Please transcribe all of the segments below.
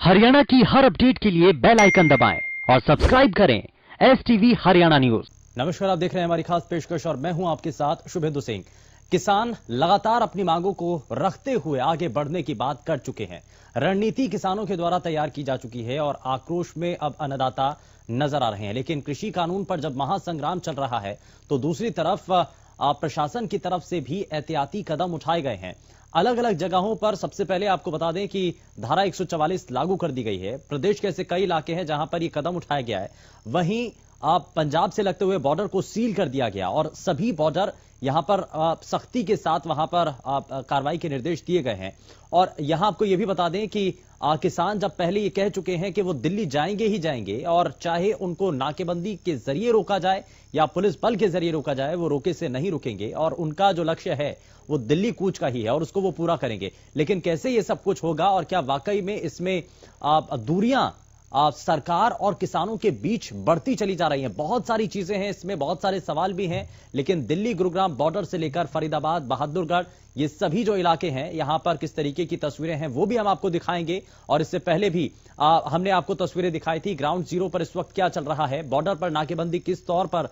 हरियाणा की हर अपडेट के लिए बेल आइकन दबाएं और सब्सक्राइब करें STV हरियाणा न्यूज। नमस्कार, आप देख रहे हैं हमारी खास पेशकश और मैं हूं आपके साथ शुभेंदु सिंह। किसान लगातार अपनी मांगों को रखते हुए आगे बढ़ने की बात कर चुके हैं। रणनीति किसानों के द्वारा तैयार की जा चुकी है और आक्रोश में अब अन्नदाता नजर आ रहे हैं। लेकिन कृषि कानून पर जब महासंग्राम चल रहा है तो दूसरी तरफ प्रशासन की तरफ से भी एहतियाती कदम उठाए गए हैं। अलग अलग जगहों पर सबसे पहले आपको बता दें कि धारा 144 लागू कर दी गई है। प्रदेश के ऐसे कई इलाके हैं जहां पर यह कदम उठाया गया है। वहीं पंजाब से लगते हुए बॉर्डर को सील कर दिया गया और सभी बॉर्डर यहां पर सख्ती के साथ वहां पर कार्रवाई के निर्देश दिए गए हैं। और यहां आपको यह भी बता दें कि किसान जब पहले ये कह चुके हैं कि वो दिल्ली जाएंगे ही जाएंगे और चाहे उनको नाकेबंदी के जरिए रोका जाए या पुलिस बल के जरिए रोका जाए, वो रोके से नहीं रुकेंगे और उनका जो लक्ष्य है वो दिल्ली कूच का ही है और उसको वो पूरा करेंगे। लेकिन कैसे ये सब कुछ होगा और क्या वाकई में इसमें दूरियां सरकार और किसानों के बीच बढ़ती चली जा रही हैं? बहुत सारी चीजें हैं इसमें, बहुत सारे सवाल भी हैं। लेकिन दिल्ली गुरुग्राम बॉर्डर से लेकर फरीदाबाद, बहादुरगढ़, ये सभी जो इलाके हैं यहां पर किस तरीके की तस्वीरें हैं वो भी हम आपको दिखाएंगे। और इससे पहले भी हमने आपको तस्वीरें दिखाई थी ग्राउंड जीरो पर इस वक्त क्या चल रहा है, बॉर्डर पर नाकेबंदी किस तौर पर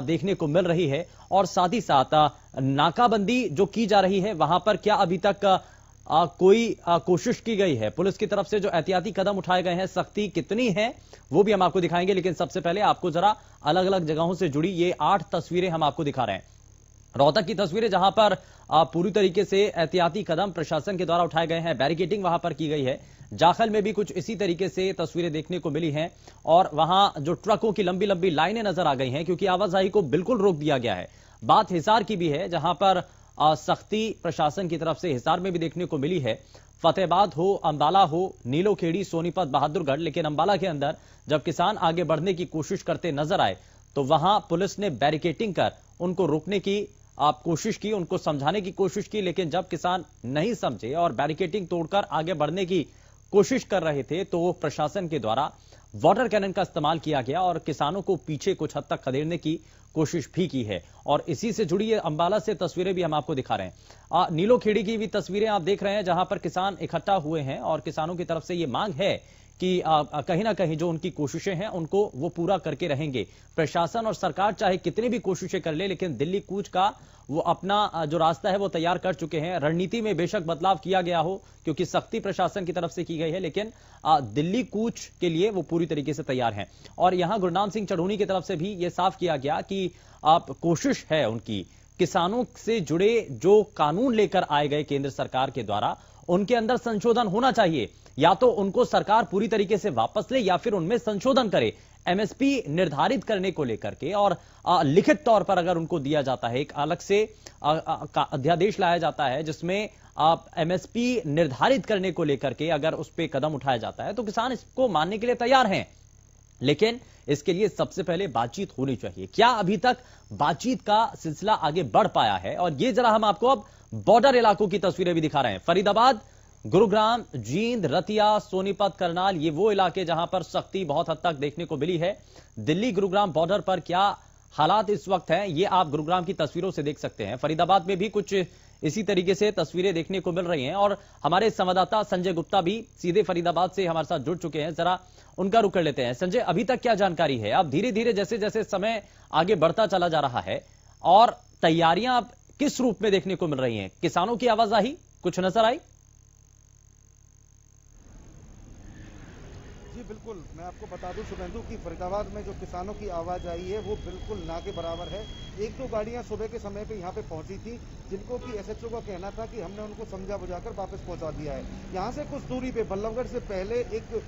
देखने को मिल रही है और साथ ही साथ नाकाबंदी जो की जा रही है वहां पर क्या अभी तक कोई कोशिश की गई है। पुलिस की तरफ से जो एहतियाती कदम उठाए गए हैं, सख्ती कितनी है वो भी हम आपको दिखाएंगे। लेकिन सबसे पहले आपको जरा अलग अलग जगहों से जुड़ी ये 8 तस्वीरें हम आपको दिखा रहे हैं। रोहतक की तस्वीरें जहां पर पूरी तरीके से एहतियाती कदम प्रशासन के द्वारा उठाए गए हैं, बैरिकेडिंग वहां पर की गई है। जाखल में भी कुछ इसी तरीके से तस्वीरें देखने को मिली हैं और वहां जो ट्रकों की लंबी लंबी लाइनें नजर आ गई हैं क्योंकि आवाजाही को बिल्कुल रोक दिया गया है। बात हिसार की भी है जहां पर सख्ती प्रशासन की तरफ से हिसार में भी देखने को मिली है। फतेहाबाद हो, अंबाला हो, नीलोखेड़ी, सोनीपत, बहादुरगढ़, लेकिन अंबाला के अंदर जब किसान आगे बढ़ने की कोशिश करते नजर आए तो वहां पुलिस ने बैरिकेडिंग कर उनको रोकने की कोशिश की, उनको समझाने की कोशिश की। लेकिन जब किसान नहीं समझे और बैरिकेडिंग तोड़कर आगे बढ़ने की कोशिश कर रहे थे तो प्रशासन के द्वारा वाटर कैनन का इस्तेमाल किया गया और किसानों को पीछे कुछ हद तक खदेड़ने की कोशिश भी की है। और इसी से जुड़ी अंबाला से तस्वीरें भी हम आपको दिखा रहे हैं। नीलोखेड़ी की भी तस्वीरें आप देख रहे हैं जहां पर किसान इकट्ठा हुए हैं और किसानों की तरफ से यह मांग है कि कहीं ना कहीं जो उनकी कोशिशें हैं उनको वो पूरा करके रहेंगे। प्रशासन और सरकार चाहे कितनी भी कोशिशें कर ले, लेकिन दिल्ली कूच का वो अपना जो रास्ता है वो तैयार कर चुके हैं। रणनीति में बेशक बदलाव किया गया हो क्योंकि सख्ती प्रशासन की तरफ से की गई है, लेकिन दिल्ली कूच के लिए वो पूरी तरीके से तैयार हैं। और यहां गुरनाम सिंह चढ़ूनी की तरफ से भी ये साफ किया गया कि कोशिश है उनकी किसानों से जुड़े जो कानून लेकर आए गए केंद्र सरकार के द्वारा उनके अंदर संशोधन होना चाहिए। या तो उनको सरकार पूरी तरीके से वापस ले या फिर उनमें संशोधन करे। MSP निर्धारित करने को लेकर के और लिखित तौर पर अगर उनको दिया जाता है, एक अलग से अध्यादेश लाया जाता है जिसमें MSP निर्धारित करने को लेकर के अगर उस पर कदम उठाया जाता है तो किसान इसको मानने के लिए तैयार हैं। लेकिन इसके लिए सबसे पहले बातचीत होनी चाहिए। क्या अभी तक बातचीत का सिलसिला आगे बढ़ पाया है? और ये जरा हम आपको अब बॉर्डर इलाकों की तस्वीरें भी दिखा रहे हैं। फरीदाबाद, गुरुग्राम, जींद, रतिया, सोनीपत, करनाल, ये वो इलाके जहां पर सख्ती बहुत हद तक देखने को मिली है। दिल्ली गुरुग्राम बॉर्डर पर क्या हालात इस वक्त हैं ये आप गुरुग्राम की तस्वीरों से देख सकते हैं। फरीदाबाद में भी कुछ इसी तरीके से तस्वीरें देखने को मिल रही हैं और हमारे संवाददाता संजय गुप्ता भी सीधे फरीदाबाद से हमारे साथ जुड़ चुके हैं। जरा उनका रुख कर लेते हैं। संजय, अभी तक क्या जानकारी है? अब धीरे धीरे जैसे जैसे समय आगे बढ़ता चला जा रहा है और तैयारियां अब किस रूप में देखने को मिल रही हैं? किसानों की आवाजाही कुछ नजर आई? जी बिल्कुल, मैं आपको बता दूं शुभेंदु कि फरीदाबाद में जो किसानों की आवाज आई है वो बिल्कुल ना के बराबर है। एक दो गाड़ियां सुबह के समय पे यहाँ पे पहुंची थी जिनको कि SHO का कहना था कि हमने उनको समझा बुझाकर वापस पहुंचा दिया है। यहाँ से कुछ दूरी पे बल्लभगढ़ से पहले एक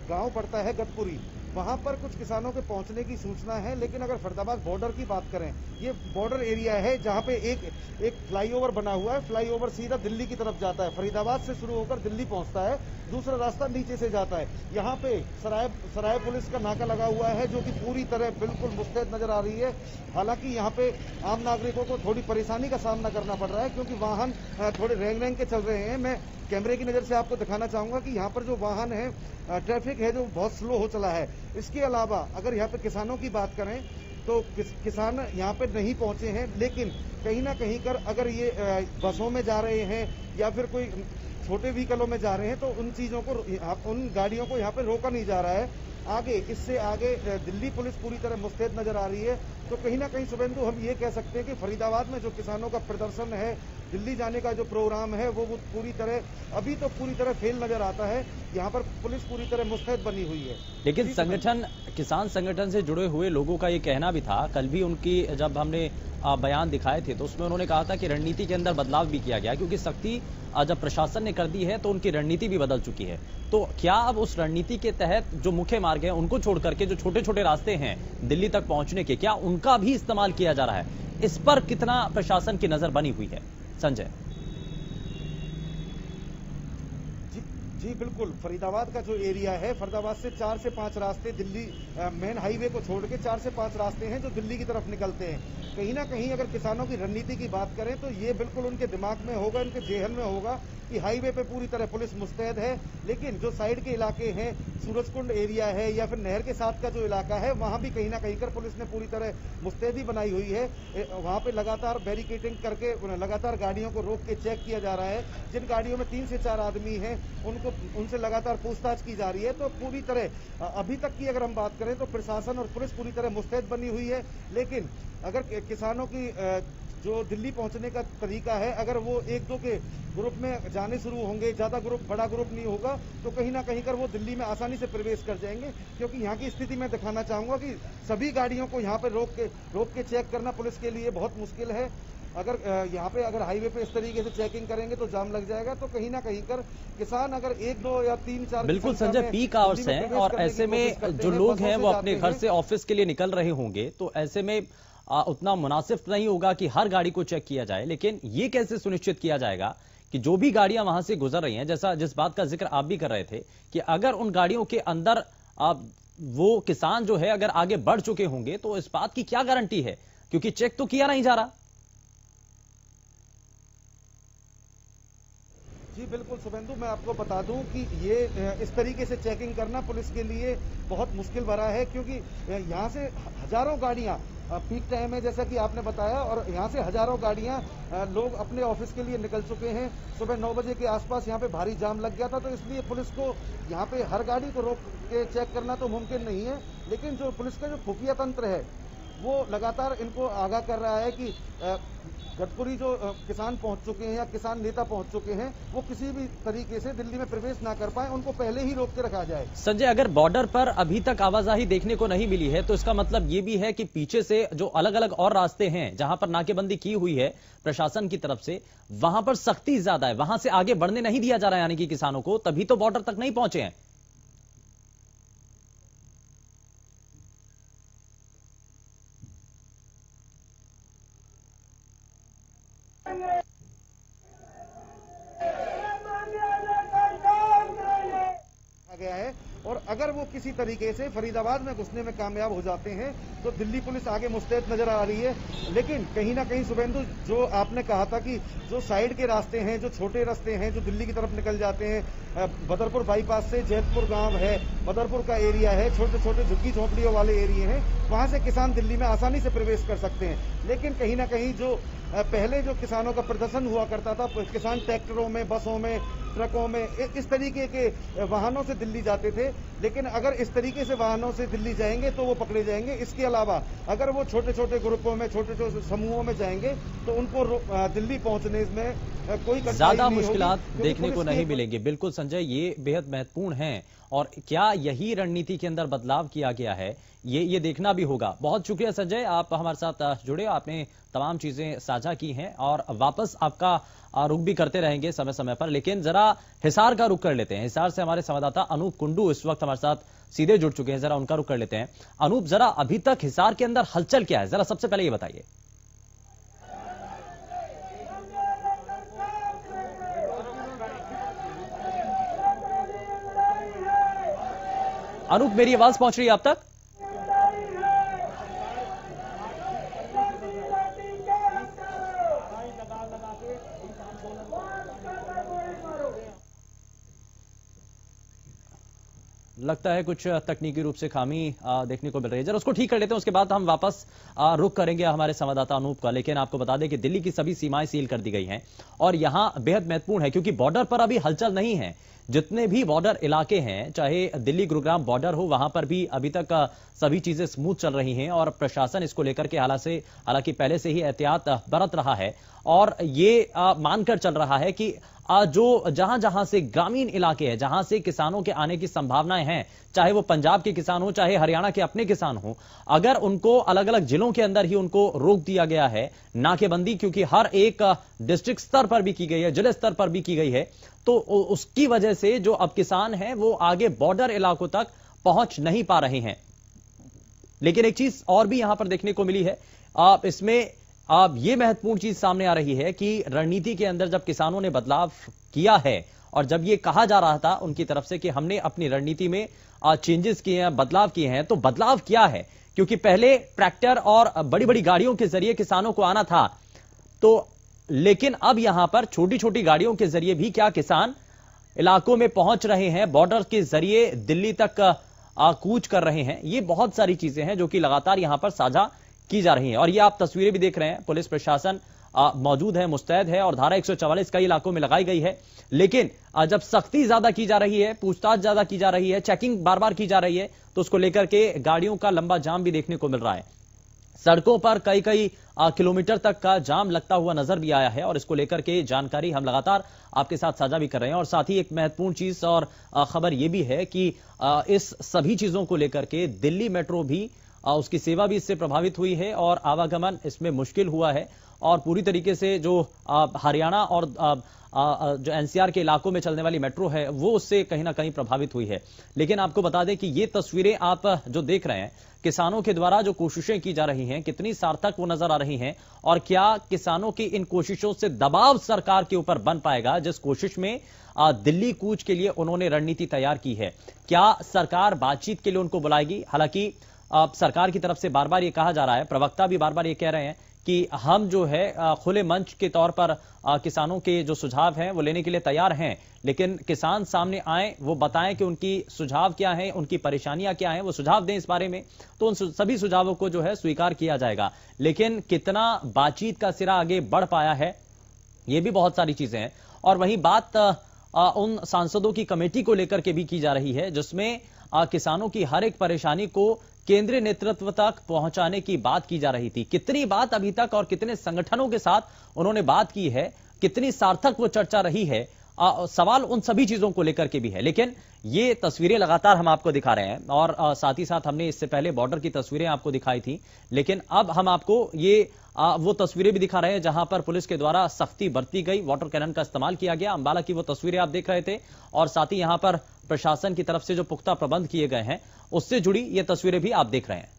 गांव पड़ता है गतपुरी, वहां पर कुछ किसानों के पहुंचने की सूचना है। लेकिन अगर फरीदाबाद बॉर्डर की बात करें, ये बॉर्डर एरिया है जहां पे एक फ्लाईओवर बना हुआ है। फ्लाईओवर सीधा दिल्ली की तरफ जाता है, फरीदाबाद से शुरू होकर दिल्ली पहुंचता है। दूसरा रास्ता नीचे से जाता है। यहाँ पे सराय पुलिस का नाका लगा हुआ है जो कि पूरी तरह बिल्कुल मुस्तैद नजर आ रही है। हालांकि यहाँ पे आम नागरिकों को थोड़ी परेशानी का सामना करना पड़ रहा है क्योंकि वाहन थोड़े रेंग के चल रहे हैं। मैं कैमरे की नजर से आपको दिखाना चाहूंगा कि यहाँ पर जो वाहन है, ट्रैफिक है जो बहुत स्लो हो चला है। इसके अलावा अगर यहाँ पे किसानों की बात करें तो किसान यहाँ पे नहीं पहुंचे हैं, लेकिन कहीं ना कहीं कर अगर ये बसों में जा रहे हैं या फिर कोई छोटे व्हीकलों में जा रहे हैं तो उन चीजों को, उन गाड़ियों को यहाँ पे रोका नहीं जा रहा है। आगे, इससे आगे दिल्ली पुलिस पूरी तरह मुस्तैद नजर आ रही है। तो कहीं ना कहीं शुभेंदु, हम ये कह सकते हैं कि फरीदाबाद में जो किसानों का प्रदर्शन है, दिल्ली जाने का जो प्रोग्राम है, वो पूरी तरह, अभी तो पूरी तरह फेल नजर आता है। यहाँ पर पुलिस पूरी तरह मुस्तैद बनी हुई है। लेकिन संगठन, किसान संगठन से जुड़े हुए लोगों का ये कहना भी था, कल भी उनकी जब हमने बयान दिखाए थे तो उसमें उन्होंने कहा था कि रणनीति के अंदर बदलाव भी किया गया, क्योंकि सख्ती जब प्रशासन ने कर दी है तो उनकी रणनीति भी बदल चुकी है। तो क्या अब उस रणनीति के तहत जो मुख्य मार्ग है उनको छोड़ करके जो छोटे छोटे रास्ते हैं दिल्ली तक पहुंचने के, क्या उनका भी इस्तेमाल किया जा रहा है? इस पर कितना प्रशासन की नजर बनी हुई है संजय? जी बिल्कुल, फरीदाबाद का जो एरिया है, फरीदाबाद से 4 से 5 रास्ते दिल्ली मेन हाईवे को छोड़ के 4 से 5 रास्ते हैं जो दिल्ली की तरफ निकलते हैं। कहीं ना कहीं अगर किसानों की रणनीति की बात करें तो ये बिल्कुल उनके दिमाग में होगा, उनके जेहन में होगा कि हाईवे पे पूरी तरह पुलिस मुस्तैद है, लेकिन जो साइड के इलाके हैं, सूरजकुंड एरिया है या फिर नहर के साथ का जो इलाका है, वहां भी कहीं ना कहीं कर पुलिस ने पूरी तरह मुस्तैदी बनाई हुई है। वहां पे लगातार बैरिकेडिंग करके लगातार गाड़ियों को रोक के चेक किया जा रहा है। जिन गाड़ियों में 3 से 4 आदमी हैं उनसे लगातार पूछताछ की जा रही है। तो पूरी तरह अभी तक की अगर हम बात करें तो प्रशासन और पुलिस पूरी तरह मुस्तैद बनी हुई है। लेकिन अगर किसानों की जो दिल्ली पहुंचने का तरीका है, अगर वो 1-2 के ग्रुप में जाने शुरू होंगे, ज्यादा बड़ा ग्रुप नहीं होगा, तो कहीं ना कहीं कर वो दिल्ली में आसानी से प्रवेश कर जाएंगे। क्योंकि यहाँ की स्थिति मैं दिखाना चाहूंगा कि सभी गाड़ियों को यहाँ पे रोक के चेक करना पुलिस के लिए बहुत मुश्किल है। अगर यहाँ पे अगर हाईवे पे इस तरीके से चेकिंग करेंगे तो जाम लग जाएगा। तो कहीं ना कहीं कर किसान अगर 1-2 या 3-4 बिल्कुल संजय, पीक आवर्स हैं और ऐसे में जो लोग हैं वो अपने घर से ऑफिस के लिए निकल रहे होंगे, तो ऐसे में उतना मुनासिब नहीं होगा कि हर गाड़ी को चेक किया जाए। लेकिन ये कैसे सुनिश्चित किया जाएगा कि जो भी गाड़ियां वहां से गुजर रही हैं, जैसा जिस बात का जिक्र आप भी कर रहे थे कि अगर उन गाड़ियों के अंदर वो किसान जो है अगर आगे बढ़ चुके होंगे तो इस बात की क्या गारंटी है, क्योंकि चेक तो किया नहीं जा रहा। जी बिल्कुल शुभेंदु, मैं आपको बता दूं कि ये इस तरीके से चेकिंग करना पुलिस के लिए बहुत मुश्किल भरा है। क्योंकि यहाँ से हजारों गाड़ियां पीक टाइम है जैसा कि आपने बताया, और यहाँ से हजारों गाड़ियां लोग अपने ऑफिस के लिए निकल चुके हैं। सुबह 9 बजे के आसपास यहाँ पे भारी जाम लग गया था, तो इसलिए पुलिस को यहाँ पे हर गाड़ी को रोक के चेक करना तो मुमकिन नहीं है। लेकिन जो पुलिस का जो खुफिया तंत्र है वो लगातार इनको आगाह कर रहा है कि गडकरी जो किसान पहुंच चुके हैं या किसान नेता पहुंच चुके हैं, वो किसी भी तरीके से दिल्ली में प्रवेश ना कर पाए, उनको पहले ही रोक के रखा जाए। संजय, अगर बॉर्डर पर अभी तक आवाजाही देखने को नहीं मिली है तो इसका मतलब ये भी है कि पीछे से जो अलग अलग और रास्ते हैं जहां पर नाकेबंदी की हुई है प्रशासन की तरफ से, वहां पर सख्ती ज्यादा है, वहां से आगे बढ़ने नहीं दिया जा रहा है, यानी कि किसानों को, तभी तो बॉर्डर तक नहीं पहुंचे हैं। गया है, और अगर वो किसी तरीके से फरीदाबाद में घुसने में कामयाब हो जाते हैं तो दिल्ली पुलिस आगे मुस्तैद नजर आ रही है। लेकिन कहीं ना कहीं शुभेंदु, जो आपने कहा था कि जो साइड के रास्ते हैं, जो छोटे रास्ते हैं जो दिल्ली की तरफ निकल जाते हैं, बदरपुर बाईपास से जैतपुर गांव है, बदरपुर का एरिया है, छोटे छोटे झुग्गी झोंपड़ियों वाले एरिया हैं, वहां से किसान दिल्ली में आसानी से प्रवेश कर सकते हैं। लेकिन कहीं ना कहीं जो पहले जो किसानों का प्रदर्शन हुआ करता था, किसान ट्रैक्टरों में, बसों में, ट्रकों में, इस तरीके के वाहनों से दिल्ली जाते थे। लेकिन अगर इस तरीके से वाहनों से दिल्ली जाएंगे तो वो पकड़े जाएंगे। इसके अलावा अगर वो छोटे छोटे ग्रुपों में, छोटे छोटे समूहों में जाएंगे तो उनको दिल्ली पहुंचने में कोई ज्यादा मुश्किलात देखने को नहीं मिलेंगी। बिल्कुल संजय, ये बेहद महत्वपूर्ण है और क्या यही रणनीति के अंदर बदलाव किया गया है, ये देखना भी होगा। बहुत शुक्रिया संजय, आप हमारे साथ जुड़े, आपने तमाम चीजें साझा की हैं और वापस आपका रुख भी करते रहेंगे समय समय पर। लेकिन जरा हिसार का रुख कर लेते हैं। हिसार से हमारे संवाददाता अनूप कुंडू इस वक्त हमारे साथ सीधे जुड़ चुके हैं, जरा उनका रुख कर लेते हैं। अनूप, जरा अभी तक हिसार के अंदर हलचल क्या है, जरा सबसे पहले ये बताइए। अनूप, मेरी आवाज पहुंच रही है आप तक? लगता है कुछ तकनीकी रूप से खामी देखने को मिल रही है। जरा उसको ठीक कर लेते हैं, उसके बाद हम वापस रुख करेंगे हमारे संवाददाता अनूप का। लेकिन आपको बता दें कि दिल्ली की सभी सीमाएं सील कर दी गई हैं और यहां बेहद महत्वपूर्ण है क्योंकि बॉर्डर पर अभी हलचल नहीं है। जितने भी बॉर्डर इलाके हैं, चाहे दिल्ली गुरुग्राम बॉर्डर हो, वहां पर भी अभी तक सभी चीजें स्मूथ चल रही हैं और प्रशासन इसको लेकर के हालांकि पहले से ही एहतियात बरत रहा है और ये मानकर चल रहा है कि जो जहां जहां से ग्रामीण इलाके हैं, जहां से किसानों के आने की संभावनाएं हैं, चाहे वो पंजाब के किसान हो, चाहे हरियाणा के अपने किसान हो, अगर उनको अलग अलग जिलों के अंदर ही उनको रोक दिया गया है, नाकेबंदी क्योंकि हर एक डिस्ट्रिक्ट स्तर पर भी की गई है, जिले स्तर पर भी की गई है, तो उसकी वजह से जो अब किसान हैं वो आगे बॉर्डर इलाकों तक पहुंच नहीं पा रहे हैं। लेकिन एक चीज और भी यहां पर देखने को मिली है, इसमें अब ये महत्वपूर्ण चीज सामने आ रही है कि रणनीति के अंदर जब किसानों ने बदलाव किया है और जब ये कहा जा रहा था उनकी तरफ से कि हमने अपनी रणनीति में चेंजेस किए हैं, बदलाव किए हैं, तो बदलाव क्या है? क्योंकि पहले ट्रैक्टर और बड़ी बड़ी गाड़ियों के जरिए किसानों को आना था, तो लेकिन अब यहां पर छोटी छोटी गाड़ियों के जरिए भी क्या किसान इलाकों में पहुंच रहे हैं, बॉर्डर के जरिए दिल्ली तक कूच कर रहे हैं। ये बहुत सारी चीजें हैं जो कि लगातार यहां पर साझा की जा रही हैं और ये आप तस्वीरें भी देख रहे हैं। पुलिस प्रशासन मौजूद है, मुस्तैद है और धारा 144 कई इलाकों में लगाई गई है। लेकिन जब सख्ती ज्यादा की जा रही है, पूछताछ ज्यादा की जा रही है, चेकिंग बार बार की जा रही है, तो उसको लेकर के गाड़ियों का लंबा जाम भी देखने को मिल रहा है। सड़कों पर कई कई किलोमीटर तक का जाम लगता हुआ नजर भी आया है और इसको लेकर के जानकारी हम लगातार आपके साथ साझा भी कर रहे हैं। और साथ ही एक महत्वपूर्ण चीज और खबर यह भी है कि इस सभी चीजों को लेकर के दिल्ली मेट्रो भी उसकी सेवा भी इससे प्रभावित हुई है और आवागमन इसमें मुश्किल हुआ है और पूरी तरीके से जो हरियाणा और जो एनसीआर के इलाकों में चलने वाली मेट्रो है वो उससे कहीं ना कहीं प्रभावित हुई है। लेकिन आपको बता दें कि ये तस्वीरें आप जो देख रहे हैं, किसानों के द्वारा जो कोशिशें की जा रही हैं, कितनी सार्थक वो नजर आ रही हैं और क्या किसानों की इन कोशिशों से दबाव सरकार के ऊपर बन पाएगा, जिस कोशिश में दिल्ली कूच के लिए उन्होंने रणनीति तैयार की है। क्या सरकार बातचीत के लिए उनको बुलाएगी? हालांकि सरकार की तरफ से बार बार ये कहा जा रहा है, प्रवक्ता भी बार बार ये कह रहे हैं कि हम जो है खुले मंच के तौर पर किसानों के जो सुझाव हैं वो लेने के लिए तैयार हैं, लेकिन किसान सामने आए, वो बताएं कि उनकी सुझाव क्या है, उनकी परेशानियां क्या हैं, वो सुझाव दें इस बारे में, तो उन सभी सुझावों को जो है स्वीकार किया जाएगा। लेकिन कितना बातचीत का सिरा आगे बढ़ पाया है, ये भी बहुत सारी चीजें हैं। और वहीं बात उन सांसदों की कमेटी को लेकर के भी की जा रही है जिसमें किसानों की हर एक परेशानी को केंद्रीय नेतृत्व तक पहुंचाने की बात की जा रही थी। कितनी बात अभी तक और कितने संगठनों के साथ उन्होंने बात की है, कितनी सार्थक वो चर्चा रही है, सवाल उन सभी चीजों को लेकर के भी है। लेकिन ये तस्वीरें लगातार हम आपको दिखा रहे हैं और साथ ही साथ हमने इससे पहले बॉर्डर की तस्वीरें आपको दिखाई थी, लेकिन अब हम आपको ये वो तस्वीरें भी दिखा रहे हैं जहां पर पुलिस के द्वारा सख्ती बरती गई, वाटर कैनन का इस्तेमाल किया गया। अंबाला की वो तस्वीरें आप देख रहे थे और साथ ही यहां पर प्रशासन की तरफ से जो पुख्ता प्रबंध किए गए हैं उससे जुड़ी ये तस्वीरें भी आप देख रहे हैं।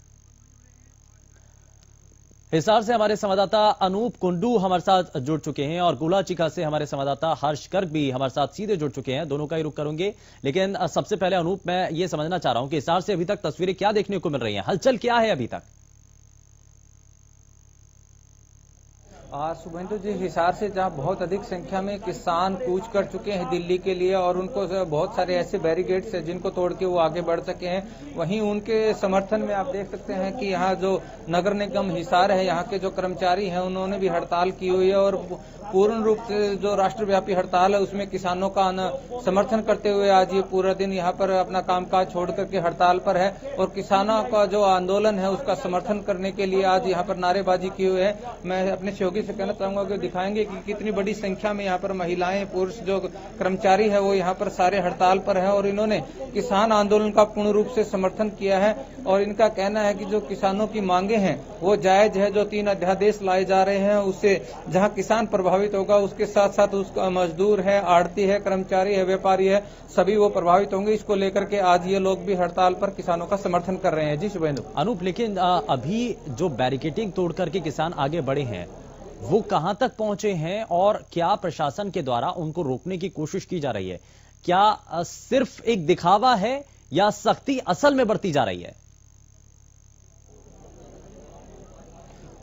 हिसार से हमारे संवाददाता अनूप कुंडू हमारे साथ जुड़ चुके हैं और गुलाचिका से हमारे संवाददाता हर्ष गर्ग भी हमारे साथ सीधे जुड़ चुके हैं। दोनों का ही रुख करूंगे, लेकिन सबसे पहले अनूप, मैं ये समझना चाह रहा हूं कि हिसार से अभी तक तस्वीरें क्या देखने को मिल रही हैं, हलचल क्या है अभी तक? शुभेंदु जी, हिसार से जहां बहुत अधिक संख्या में किसान कूच कर चुके हैं दिल्ली के लिए और उनको बहुत सारे ऐसे बैरिकेड्स हैं जिनको तोड़ के वो आगे बढ़ सके हैं, वहीं उनके समर्थन में आप देख सकते हैं कि यहाँ जो नगर निगम हिसार है, यहाँ के जो कर्मचारी हैं उन्होंने भी हड़ताल की हुई है और पूर्ण रूप से जो राष्ट्रव्यापी हड़ताल है उसमें किसानों का समर्थन करते हुए आज ये पूरा दिन यहाँ पर अपना कामकाज छोड़ करके हड़ताल पर है और किसानों का जो आंदोलन है उसका समर्थन करने के लिए आज यहाँ पर नारेबाजी की हुई है। मैं अपने सहयोगी से कहना चाहूंगा कि दिखाएंगे कि कितनी बड़ी संख्या में यहाँ पर महिलाएं, पुरुष, जो कर्मचारी है वो यहाँ पर सारे हड़ताल पर है और इन्होंने किसान आंदोलन का पूर्ण रूप से समर्थन किया है और इनका कहना है कि जो किसानों की मांगे हैं वो जायज है। जो 3 अध्यादेश लाए जा रहे हैं उससे जहाँ किसान प्रभावित होगा उसके साथ साथ उसका मजदूर है, आड़ती है, कर्मचारी है, व्यापारी है, सभी वो प्रभावित होंगे। इसको लेकर के आज ये लोग भी हड़ताल पर किसानों का समर्थन कर रहे हैं। जी शुभेंदु। अनूप, लेकिन अभी जो बैरिकेडिंग तोड़ करके किसान आगे बढ़े हैं वो कहां तक पहुंचे हैं और क्या प्रशासन के द्वारा उनको रोकने की कोशिश की जा रही है? क्या सिर्फ एक दिखावा है या सख्ती असल में बढ़ती जा रही है?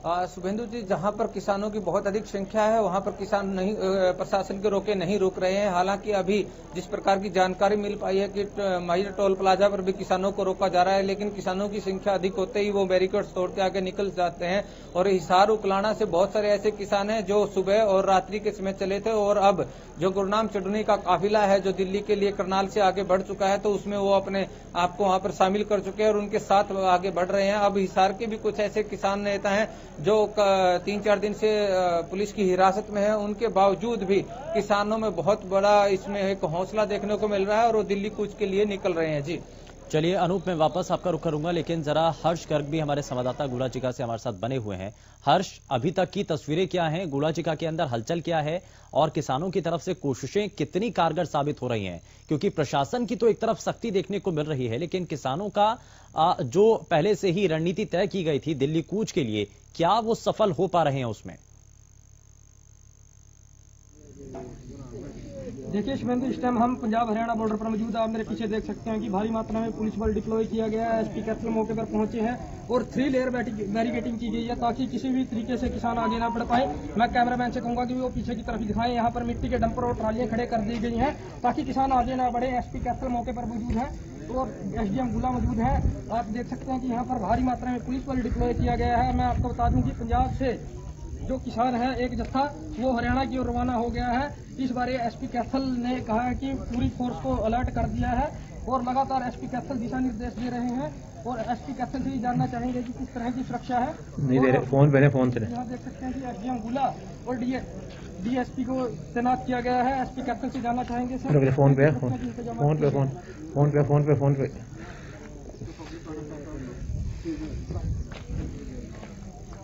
शुभेंदु जी, जहां पर किसानों की बहुत अधिक संख्या है वहां पर किसान नहीं, प्रशासन के रोके नहीं रुक रहे हैं। हालांकि अभी जिस प्रकार की जानकारी मिल पाई है कि माही टोल प्लाजा पर भी किसानों को रोका जा रहा है, लेकिन किसानों की संख्या अधिक होते ही वो बैरिकेड्स तोड़ के आगे निकल जाते हैं। और हिसार उकलाना से बहुत सारे ऐसे किसान हैं जो सुबह और रात्रि के समय चले थे और अब जो गुरनाम चटनी का काफिला है जो दिल्ली के लिए करनाल से आगे बढ़ चुका है, तो उसमें वो अपने आप को वहां पर शामिल कर चुके हैं और उनके साथ आगे बढ़ रहे हैं। अब हिसार के भी कुछ ऐसे किसान नेता हैं जो 3-4 दिन से पुलिस की हिरासत में है, उनके बावजूद भी किसानों में बहुत बड़ा इसमें एक हौसला देखने को मिल रहा है और वो दिल्ली कूच के लिए निकल रहे हैं। जी चलिए अनूप, मैं वापस आपका रुख करूंगा, लेकिन जरा हर्ष गर्ग भी हमारे संवाददाता गुलाचिका से हमारे साथ बने हुए हैं। हर्ष, अभी तक की तस्वीरें क्या हैं, गुलाचिका के अंदर हलचल क्या है और किसानों की तरफ से कोशिशें कितनी कारगर साबित हो रही हैं? क्योंकि प्रशासन की तो एक तरफ सख्ती देखने को मिल रही है, लेकिन किसानों का जो पहले से ही रणनीति तय की गई थी दिल्ली कूच के लिए, क्या वो सफल हो पा रहे हैं उसमें? देखिए शुभेंदु, इस टाइम हम पंजाब हरियाणा बॉर्डर पर मौजूद है। आप मेरे पीछे देख सकते हैं कि भारी मात्रा में पुलिस बल डिप्लॉय किया गया है। एसपी कैथल मौके पर पहुंचे हैं और 3 लेयर बैरिकेडिंग की गई है ताकि किसी भी तरीके से किसान आगे ना बढ़ पाए। मैं कैमरामैन से कहूंगा कि वो पीछे की तरफ दिखाएं। यहाँ पर मिट्टी के डंपर और ट्रालियां खड़े कर दी गई हैं ताकि किसान आगे ना बढ़े। एसपी कैथल मौके पर मौजूद है और एसडीएम गुला मौजूद है। आप देख सकते हैं कि यहाँ पर भारी मात्रा में पुलिस बल डिप्लॉय किया गया है। मैं आपको बता दूं कि पंजाब से जो किसान है एक जत्था वो हरियाणा की ओर रवाना हो गया है। इस बारे एसपी कैथल ने कहा है कि पूरी फोर्स को अलर्ट कर दिया है और लगातार एसपी कैथल दिशा निर्देश दे रहे हैं और एसपी कैथल से ही जानना चाहेंगे कि किस तरह की सुरक्षा है। नहीं दे रहे, फोन पे फोन से। यहाँ देख सकते हैं कि एसडीएम गुला और डीएसपी को तैनात किया गया है। एसपी कैथल से जानना चाहेंगे सर। फोन पे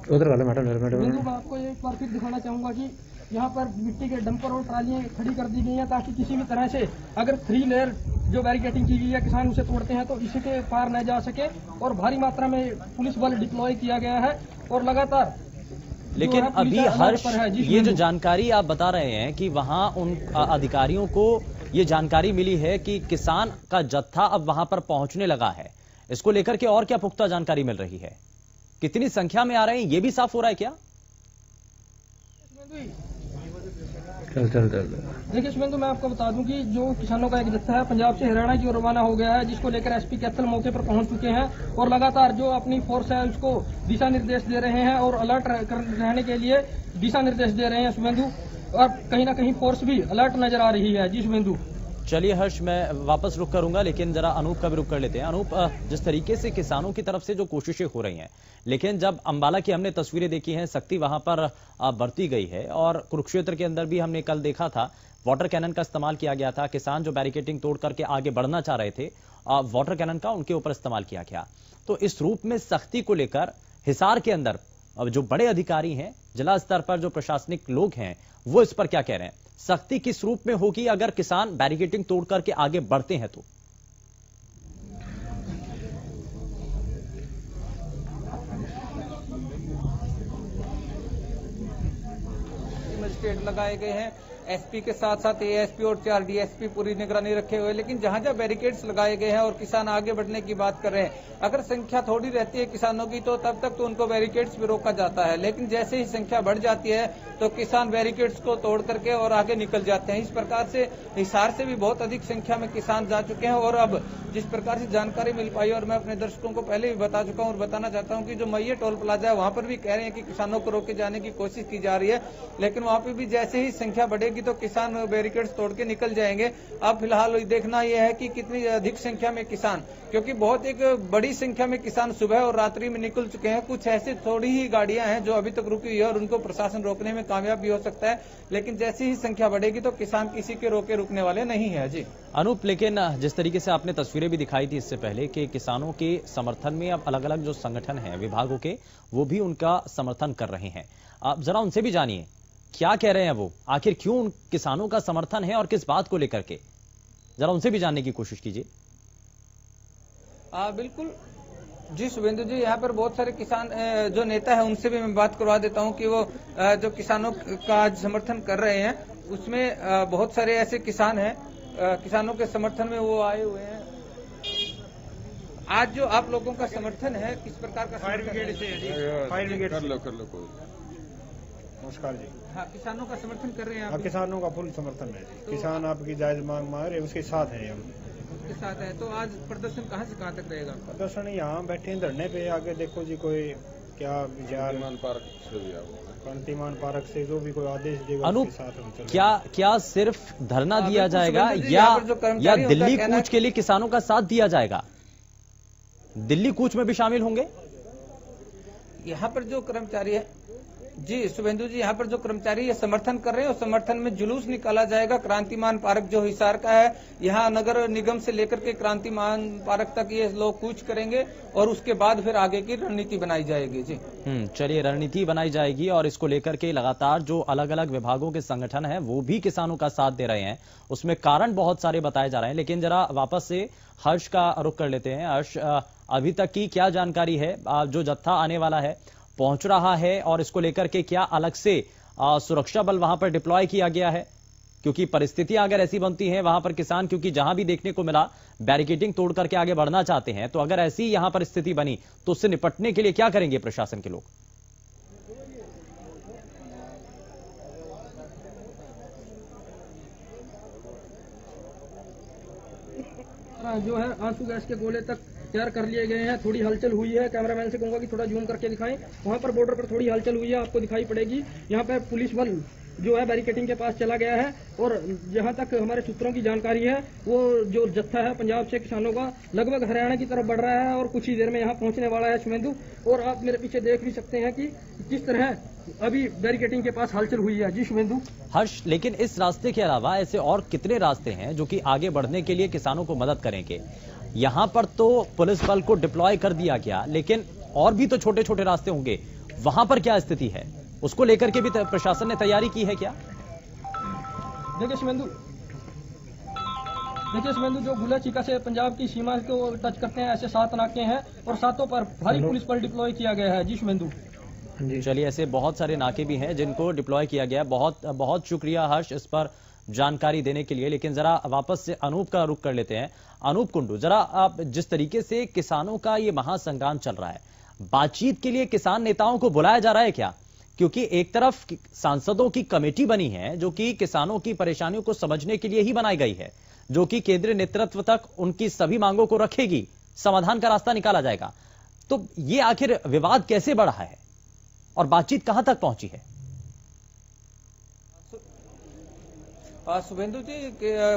उधर वाले मैडम मैं आपको एक बार फिर दिखाना चाहूंगा कि यहाँ पर मिट्टी के डंपर और ट्रालियां खड़ी कर दी गई हैं ताकि किसी भी तरह से अगर 3 लेयर जो बैरिकेडिंग की गई है किसान उसे तोड़ते हैं तो इसके पार न जा सके। और भारी मात्रा में पुलिस बल डिप्लॉय किया गया है और लगातार। लेकिन अभी हर्ष, ये जो जानकारी आप बता रहे हैं कि वहां उन अधिकारियों को ये जानकारी मिली है कि किसान का जत्था अब वहां पर पहुंचने लगा है, इसको लेकर के और क्या पुख्ता जानकारी मिल रही है? कितनी संख्या में आ रहे हैं ये भी साफ हो रहा है क्या? चल। देखिए शुभेंदु, मैं आपको बता दूं कि जो किसानों का एक जत्था है पंजाब से हरियाणा की ओर रवाना हो गया है, जिसको लेकर एसपी कैथल मौके पर पहुंच चुके हैं और लगातार जो अपनी फोर्स है उसको दिशा निर्देश दे रहे हैं और अलर्ट रहने के लिए दिशा निर्देश दे रहे हैं शुभेंदु। और कहीं ना कहीं फोर्स भी अलर्ट नजर आ रही है। जी शुभेंदु। चलिए हर्ष, मैं वापस रुक करूंगा, लेकिन जरा अनूप का भी रुक कर लेते हैं। अनूप, जिस तरीके से किसानों की तरफ से जो कोशिशें हो रही हैं, लेकिन जब अंबाला की हमने तस्वीरें देखी हैं, सख्ती वहां पर बरती गई है और कुरुक्षेत्र के अंदर भी हमने कल देखा था वाटर कैनन का इस्तेमाल किया गया था। किसान जो बैरिकेडिंग तोड़ करके आगे बढ़ना चाह रहे थे, वाटर कैनन का उनके ऊपर इस्तेमाल किया गया। तो इस रूप में सख्ती को लेकर हिसार के अंदर अब जो बड़े अधिकारी हैं, जिला स्तर पर जो प्रशासनिक लोग हैं, वो इस पर क्या कह रहे हैं? सख्ती किस रूप में होगी अगर किसान बैरिकेडिंग तोड़ करके आगे बढ़ते हैं तो? मजिस्ट्रेट लगाए गए हैं, एसपी के साथ साथ एएसपी और 4 डीएसपी पूरी निगरानी रखे हुए। लेकिन जहां जहां बैरिकेड्स लगाए गए हैं और किसान आगे बढ़ने की बात कर रहे हैं, अगर संख्या थोड़ी रहती है किसानों की तो तब तक तो उनको बैरिकेड्स पे रोका जाता है, लेकिन जैसे ही संख्या बढ़ जाती है तो किसान बैरिकेड्स को तोड़ करके और आगे निकल जाते हैं। इस प्रकार से हिसार से भी बहुत अधिक संख्या में किसान जा चुके हैं और अब जिस प्रकार से जानकारी मिल पाई, और मैं अपने दर्शकों को पहले भी बता चुका हूं और बताना चाहता हूं कि जो मैये टोल प्लाजा है वहां पर भी कह रहे हैं कि किसानों को रोके जाने की कोशिश की जा रही है, लेकिन वहां पर भी जैसे ही संख्या बढ़ेगी तो किसान बैरिकेड्स तोड़ के निकल जाएंगे। अब फिलहाल देखना यह है कि कितनी अधिक संख्या में किसान, क्योंकि बहुत एक बड़ी संख्या में किसान सुबह और रात्रि में निकल चुके हैं। कुछ ऐसी थोड़ी ही गाड़ियां हैं जो अभी तक रुकी हुई है और उनको प्रशासन रोकने में कामयाब भी हो सकता है, लेकिन जैसी ही संख्या बढ़ेगी तो किसान किसी के रोके रुकने वाले नहीं है। जी अनूप, लेकिन जिस तरीके से आपने तस्वीरें भी दिखाई थी इससे पहले कि किसानों के समर्थन में अब अलग अलग जो संगठन हैं विभागों के, वो भी उनका समर्थन कर रहे हैं। आप जरा उनसे भी जानिए क्या कह रहे हैं वो, आखिर क्यों उन किसानों का समर्थन है और किस बात को लेकर के, जरा उनसे भी जानने की कोशिश कीजिए। बिल्कुल जी शुभेंदु जी, यहाँ पर बहुत सारे किसान जो नेता है उनसे भी मैं बात करवा देता हूँ कि वो जो किसानों का समर्थन कर रहे हैं उसमें बहुत सारे ऐसे किसान हैं, किसानों के समर्थन में वो आए हुए हैं। आज जो आप लोगों का समर्थन है, किस प्रकार का फायर समर्थन ब्रिगेड है? से फायर ब्रिगेड कर लो कोई। नमस्कार जी। हाँ, किसानों का समर्थन कर रहे हैं हाँ, आप? किसानों का फुल समर्थन है जी। किसान आपकी जायज मांग मांग रहे उसके साथ है हम। के साथ है। तो आज प्रदर्शन कहाँ से कहाँ तक रहेगा? प्रदर्शन यहाँ बैठे हैं धरने पे, आगे देखो जी कोई क्या विचार पार्क से भी आओ। कांतिमान पार्क से जो भी कोई आदेश देगा अनूप, उसके साथ हम चल क्या सिर्फ धरना दिया बिल्कुल जाएगा सुरेंद्र जी, या यहाँ पर जो कर्मचारी उनका दिल्ली कहना कूच के लिए किसानों का साथ दिया जाएगा? दिल्ली कूच में भी शामिल होंगे? यहाँ पर जो कर्मचारी है जी शुभेंदु जी, यहाँ पर जो कर्मचारी ये समर्थन कर रहे हैं, उस समर्थन में जुलूस निकाला जाएगा। क्रांतिमान पार्क जो हिसार का है, यहाँ नगर निगम से लेकर के क्रांतिमान पार्क तक ये लोग कूच करेंगे और उसके बाद फिर आगे की रणनीति बनाई जाएगी जी। चलिए, रणनीति बनाई जाएगी और इसको लेकर के लगातार जो अलग अलग विभागों के संगठन है वो भी किसानों का साथ दे रहे हैं। उसमें कारण बहुत सारे बताए जा रहे हैं, लेकिन जरा वापस से हर्ष का रुख कर लेते हैं। हर्ष, अभी तक की क्या जानकारी है? जो जत्था आने वाला है पहुंच रहा है और इसको लेकर के क्या अलग से सुरक्षा बल वहां पर डिप्लॉय किया गया है? क्योंकि परिस्थितियां अगर ऐसी बनती हैं वहां पर किसान, क्योंकि जहां भी देखने को मिला बैरिकेडिंग तोड़ करके आगे बढ़ना चाहते हैं, तो अगर ऐसी यहां पर स्थिति बनी तो उससे निपटने के लिए क्या करेंगे प्रशासन के लोग? जो है आंसू गैस के गोले तक तैयार कर लिए गए हैं। थोड़ी हलचल हुई है, कैमरामैन से कहूंगा कि थोड़ा जूम करके दिखाएं। वहां पर बॉर्डर पर थोड़ी हलचल हुई है, आपको दिखाई पड़ेगी। यहाँ पर पुलिस बल जो है बैरिकेडिंग के पास चला गया है और जहां तक हमारे सूत्रों की जानकारी है, वो जो जत्था है पंजाब से किसानों का लगभग हरियाणा की तरफ बढ़ रहा है और कुछ ही देर में यहाँ पहुंचने वाला है शुभेंदु। और आप मेरे पीछे देख भी सकते हैं कि किस तरह अभी बैरिकेडिंग के पास हलचल हुई है जी शुभेंदु। हर्ष, लेकिन इस रास्ते के अलावा ऐसे और कितने रास्ते हैं जो कि आगे बढ़ने के लिए किसानों को मदद करेंगे? यहां पर तो पुलिस बल को डिप्लॉय कर दिया गया, लेकिन और भी तो छोटे छोटे रास्ते होंगे, वहां पर क्या स्थिति है? उसको लेकर के भी प्रशासन ने तैयारी की है क्या? देखिए शुभेंदु, जो गुला चीका से पंजाब की सीमा को टच करते हैं, ऐसे 7 नाके हैं और 7 पर भारी पुलिस बल डिप्लॉय किया गया है जी शुभेंदु। चलिए, ऐसे बहुत सारे नाके भी हैं जिनको डिप्लॉय किया गया है। बहुत बहुत शुक्रिया हर्ष इस पर जानकारी देने के लिए। लेकिन जरा वापस से अनूप का रुख कर लेते हैं। अनूप कुंडू, जरा आप जिस तरीके से किसानों का ये महासंग्राम चल रहा है, बातचीत के लिए किसान नेताओं को बुलाया जा रहा है क्या? क्योंकि एक तरफ सांसदों की कमेटी बनी है जो कि किसानों की परेशानियों को समझने के लिए ही बनाई गई है, जो कि केंद्रीय नेतृत्व तक उनकी सभी मांगों को रखेगी, समाधान का रास्ता निकाला जाएगा। तो ये आखिर विवाद कैसे बढ़ा है और बातचीत कहां तक पहुंची है? शुभेंदु जी,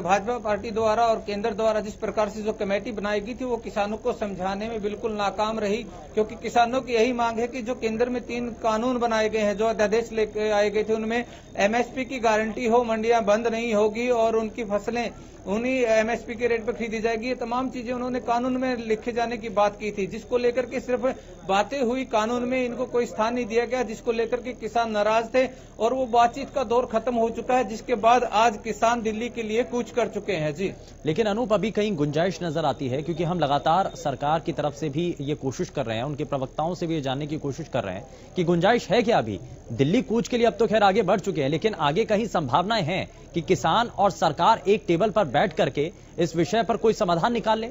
भाजपा पार्टी द्वारा और केंद्र द्वारा जिस प्रकार से जो कमेटी बनाई गई थी वो किसानों को समझाने में बिल्कुल नाकाम रही, क्योंकि किसानों की यही मांग है कि जो केंद्र में 3 कानून बनाए गए हैं, जो अध्यादेश लेके आए गए थे, उनमें एमएसपी की गारंटी हो, मंडियां बंद नहीं होगी और उनकी फसलें उन्हीं एमएसपी के रेट पर खरीदी जाएगी। ये तमाम चीजें उन्होंने कानून में लिखे जाने की बात की थी, जिसको लेकर के सिर्फ बातें हुई, कानून में इनको कोई स्थान नहीं दिया गया, जिसको लेकर के किसान नाराज थे और वो बातचीत का दौर खत्म हो चुका है, जिसके बाद आज किसान दिल्ली के लिए कूच कर चुके हैं जी। लेकिन अनूप, अभी कहीं गुंजाइश नजर आती है, क्योंकि हम लगातार सरकार की तरफ से भी ये कोशिश कर रहे हैं, उनके प्रवक्ताओं से भी ये जानने की कोशिश कर रहे हैं कि गुंजाइश है क्या अभी? दिल्ली कूच के लिए अब तो खैर आगे बढ़ चुके हैं, लेकिन आगे कहीं संभावनाएं हैं कि किसान और सरकार एक टेबल पर बैठ करके इस विषय पर कोई समाधान निकाल ले?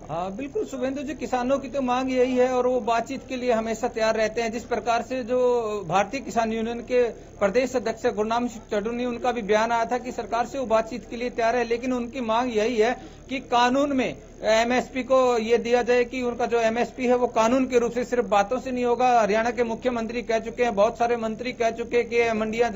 बिल्कुल शुभेंदु जी, किसानों की तो मांग यही है और वो बातचीत के लिए हमेशा तैयार रहते हैं। जिस प्रकार से जो भारतीय किसान यूनियन के प्रदेश अध्यक्ष गुरनाम सिंह चड्ढूनी, उनका भी बयान आया था कि सरकार से वो बातचीत के लिए तैयार है, लेकिन उनकी मांग यही है कि कानून में एमएसपी को ये दिया जाए कि उनका जो एमएसपी है वो कानून के रूप से, सिर्फ बातों से नहीं होगा। हरियाणा के मुख्यमंत्री कह चुके हैं, बहुत सारे मंत्री कह चुके हैं कि मंडियां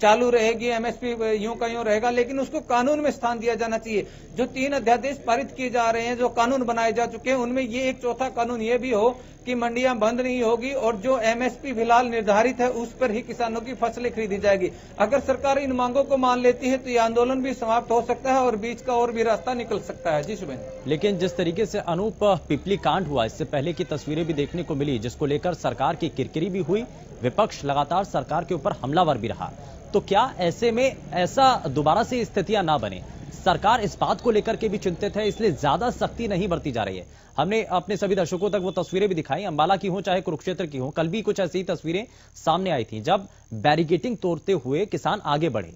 चालू रहेगी, एमएसपी यूं का यूं रहेगा, लेकिन उसको कानून में स्थान दिया जाना चाहिए। जो 3 अध्यादेश पारित किए जा रहे हैं, जो कानून बनाए जा चुके हैं, उनमें ये एक चौथा कानून ये भी हो कि मंडियां बंद नहीं होगी और जो एमएसपी फिलहाल निर्धारित है उस पर ही किसानों की फसलें खरीदी जाएगी। अगर सरकार इन मांगों को मान लेती है तो ये आंदोलन भी समाप्त हो सकता है और बीच का और भी रास्ता निकल सकता है जी शुभेन। लेकिन जिस तरीके से अनूप पिपली कांड हुआ, इससे पहले की तस्वीरें भी देखने को मिली, जिसको लेकर सरकार की किरकिरी भी हुई, विपक्ष लगातार सरकार के ऊपर हमलावर भी रहा। तो क्या ऐसे में ऐसा दोबारा से स्थितियां ना बने? सरकार इस बात को लेकर के भी चिंतित है, इसलिए ज्यादा सख्ती नहीं बरती जा रही है। हमने अपने सभी दर्शकों तक वो तस्वीरें भी दिखाई, अंबाला की हो चाहे कुरुक्षेत्र की हो। कल भी कुछ ऐसी तस्वीरें सामने आई थी जब बैरिकेडिंग तोड़ते हुए किसान आगे बढ़े।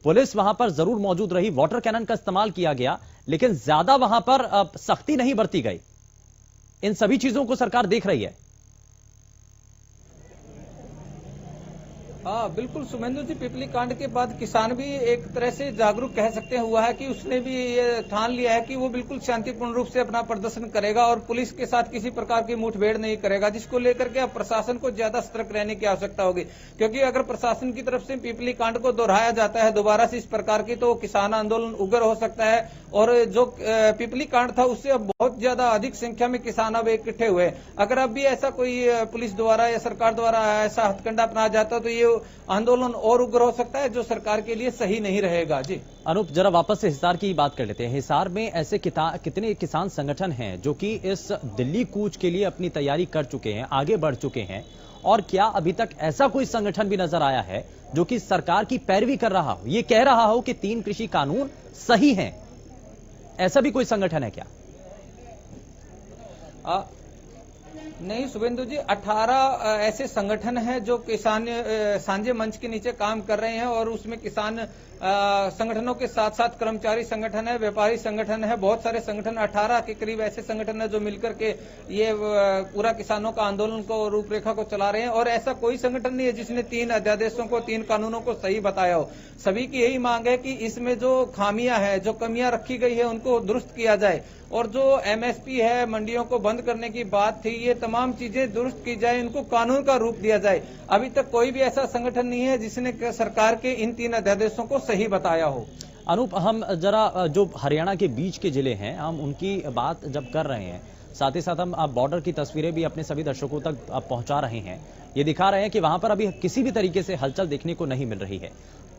पुलिस वहां पर जरूर मौजूद रही, वाटर कैनन का इस्तेमाल किया गया, लेकिन ज्यादा वहां पर सख्ती नहीं बरती गई। इन सभी चीजों को सरकार देख रही है। हाँ बिल्कुल शुभेंदु जी, पिपली कांड के बाद किसान भी एक तरह से जागरूक कह सकते हैं हुआ है कि उसने भी ये ठान लिया है कि वो बिल्कुल शांतिपूर्ण रूप से अपना प्रदर्शन करेगा और पुलिस के साथ किसी प्रकार की मुठभेड़ नहीं करेगा, जिसको लेकर के अब प्रशासन को ज्यादा सतर्क रहने की आवश्यकता होगी। क्योंकि अगर प्रशासन की तरफ से पिपली कांड को दोहराया जाता है दोबारा से इस प्रकार की, तो किसान आंदोलन उग्र हो सकता है। और जो पिपली कांड था उससे अब बहुत ज्यादा अधिक संख्या में किसान अब इकट्ठे हुए। अगर अब भी ऐसा कोई पुलिस द्वारा या सरकार द्वारा ऐसा हथकंडा अपनाया जाता तो ये आंदोलन और उग्र हो सकता है, जो सरकार के लिए सही नहीं रहेगा। जी अनूप, जरा वापस से हिसार की बात कर लेते हैं। हिसार में ऐसे कितने किसान संगठन हैं जो कि इस दिल्ली कूच के लिए अपनी तैयारी कर चुके हैं, आगे बढ़ चुके हैं, और क्या अभी तक ऐसा कोई संगठन भी नजर आया है जो कि सरकार की पैरवी कर रहा हो, ये कह रहा हो कि 3 कृषि कानून सही हैं? ऐसा भी कोई संगठन है क्या? नहीं शुभेंदु जी, 18 ऐसे संगठन हैं जो किसान सांझे मंच के नीचे काम कर रहे हैं और उसमें किसान संगठनों के साथ साथ कर्मचारी संगठन है, व्यापारी संगठन है, बहुत सारे संगठन, 18 के करीब ऐसे संगठन है जो मिलकर के ये पूरा किसानों का आंदोलन को, रूपरेखा को चला रहे हैं। और ऐसा कोई संगठन नहीं है जिसने 3 अध्यादेशों को, 3 कानूनों को सही बताया हो। सभी की यही मांग है कि इसमें जो खामियां है, जो कमियां रखी गई है, उनको दुरुस्त किया जाए। और जो एमएसपी है, मंडियों को बंद करने की बात थी, ये तमाम चीजें दुरुस्त की जाए, इनको कानून का रूप दिया जाए। अभी तक कोई भी ऐसा संगठन नहीं है जिसने सरकार के इन 3 अध्यादेशों को सही बताया हो। अनूप, हम जरा जो हरियाणा के बीच के जिले हैं, हम उनकी बात जब कर रहे हैं, साथ ही साथ हम बॉर्डर की तस्वीरें भी अपने सभी दर्शकों तक पहुंचा रहे हैं। ये दिखा रहे हैं कि वहां पर अभी किसी भी तरीके से हलचल देखने को नहीं मिल रही है।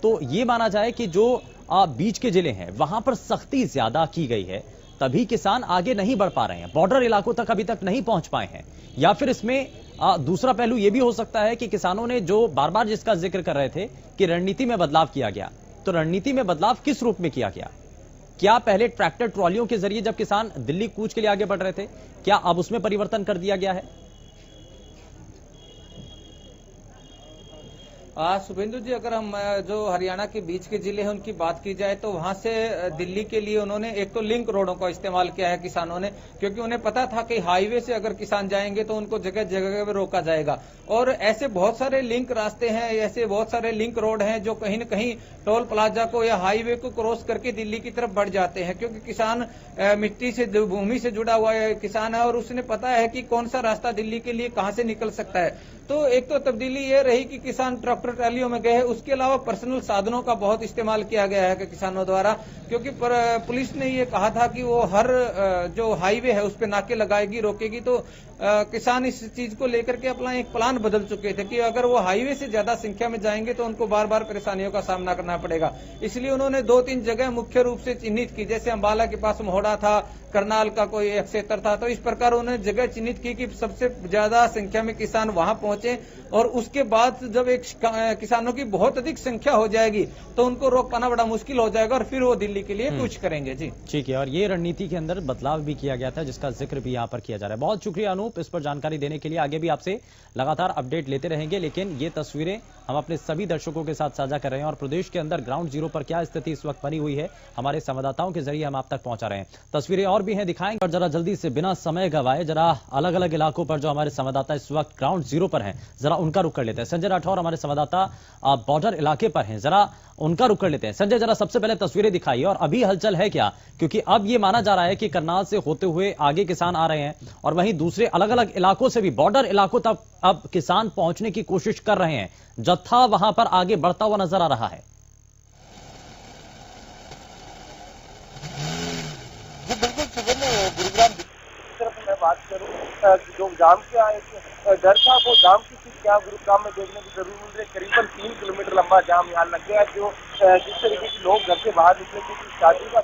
तो ये माना जाए कि जो बीच के जिले हैं वहां पर सख्ती ज्यादा की गई है, तभी किसान आगे नहीं बढ़ पा रहे हैं, बॉर्डर इलाकों तक अभी तक नहीं पहुंच पाए हैं। या फिर इसमें दूसरा पहलू यह भी हो सकता है कि किसानों ने जो बार बार जिसका जिक्र कर रहे थे कि रणनीति में बदलाव किया गया, तो रणनीति में बदलाव किस रूप में किया गया? क्या पहले ट्रैक्टर ट्रॉलियों के जरिए जब किसान दिल्ली कूच के लिए आगे बढ़ रहे थे, क्या अब उसमें परिवर्तन कर दिया गया है? शुभेंदु जी, अगर हम जो हरियाणा के बीच के जिले हैं उनकी बात की जाए तो वहां से दिल्ली के लिए उन्होंने एक तो लिंक रोडों का इस्तेमाल किया है किसानों ने, क्योंकि उन्हें पता था कि हाईवे से अगर किसान जाएंगे तो उनको जगह जगह पर रोका जाएगा। और ऐसे बहुत सारे लिंक रास्ते हैं, ऐसे बहुत सारे लिंक रोड हैं जो कहीं न कहीं टोल प्लाजा को या हाईवे को क्रॉस करके दिल्ली की तरफ बढ़ जाते हैं, क्योंकि किसान मिट्टी से, भूमि से जुड़ा हुआ किसान है और उसने पता है कि कौन सा रास्ता दिल्ली के लिए कहां से निकल सकता है। तो एक तो तब्दीली ये रही कि किसान ट्रैक्टर ट्रालियों में गए, उसके अलावा पर्सनल साधनों का बहुत इस्तेमाल किया गया है किसानों द्वारा, क्योंकि पुलिस ने ये कहा था कि वो हर जो हाईवे है उस पर नाके लगाएगी, रोकेगी। तो किसान इस चीज को लेकर के अपना एक प्लान बदल चुके थे कि अगर वो हाईवे से ज्यादा संख्या में जाएंगे तो उनको बार बार परेशानियों का सामना करना पड़ेगा। इसलिए उन्होंने 2-3 जगह मुख्य रूप से चिन्हित की, जैसे अंबाला के पास मोहड़ा था, करनाल का कोई एक क्षेत्र था, तो इस प्रकार उन्होंने जगह चिन्हित की कि सबसे ज्यादा संख्या में किसान वहां पहुंचे। और उसके बाद जब एक किसानों की बहुत अधिक संख्या हो जाएगी तो उनको रोक पाना बड़ा मुश्किल हो जाएगा और फिर वो दिल्ली के लिए कूच करेंगे। जी ठीक है, और ये रणनीति के अंदर बदलाव भी किया गया था जिसका जिक्र भी यहाँ पर किया जा रहा है। बहुत शुक्रिया अनूप इस पर जानकारी देने के लिए। आगे भी आपसे लगातार अपडेट लेते रहेंगे, लेकिन ये तस्वीरें हम अपने सभी दर्शकों के साथ साझा कर रहे हैं और प्रदेश के अंदर ग्राउंड जीरो पर क्या स्थिति इस वक्त बनी हुई है हमारे संवाददाताओं के जरिए हम आप तक पहुंचा रहे हैं। तस्वीरें और भी हैं, दिखाएंगे, और जरा जल्दी से बिना समय गवाए जरा अलग अलग इलाकों पर जो हमारे संवाददाता इस वक्त ग्राउंड जीरो पर हैं जरा उनका रुख कर लेते हैं। संजय राठौर हमारे संवाददाता बॉर्डर इलाके पर हैं, जरा उनका रुख कर लेते हैं। संजय, जरा सबसे पहले तस्वीरें दिखाइए और अभी हलचल है क्या, क्योंकि अब ये माना जा रहा है कि करनाल से होते हुए आगे किसान आ रहे हैं और वहीं दूसरे अलग अलग इलाकों से भी बॉर्डर इलाकों तक अब किसान पहुंचने की कोशिश कर रहे हैं, जत्था वहां पर आगे बढ़ता हुआ नजर आ रहा है। जी बिल्कुल, गुरुग्राम की तरफ मैं बात करूं, जो जाम का एक डर था वो जाम की चीज क्या गुरुग्राम में देखने को जरूर मिल रही है। करीबन 3 किलोमीटर लंबा जाम यहाँ लग गया, जो जिस तरीके से लोग घर से बाहर निकले क्योंकि शादी का।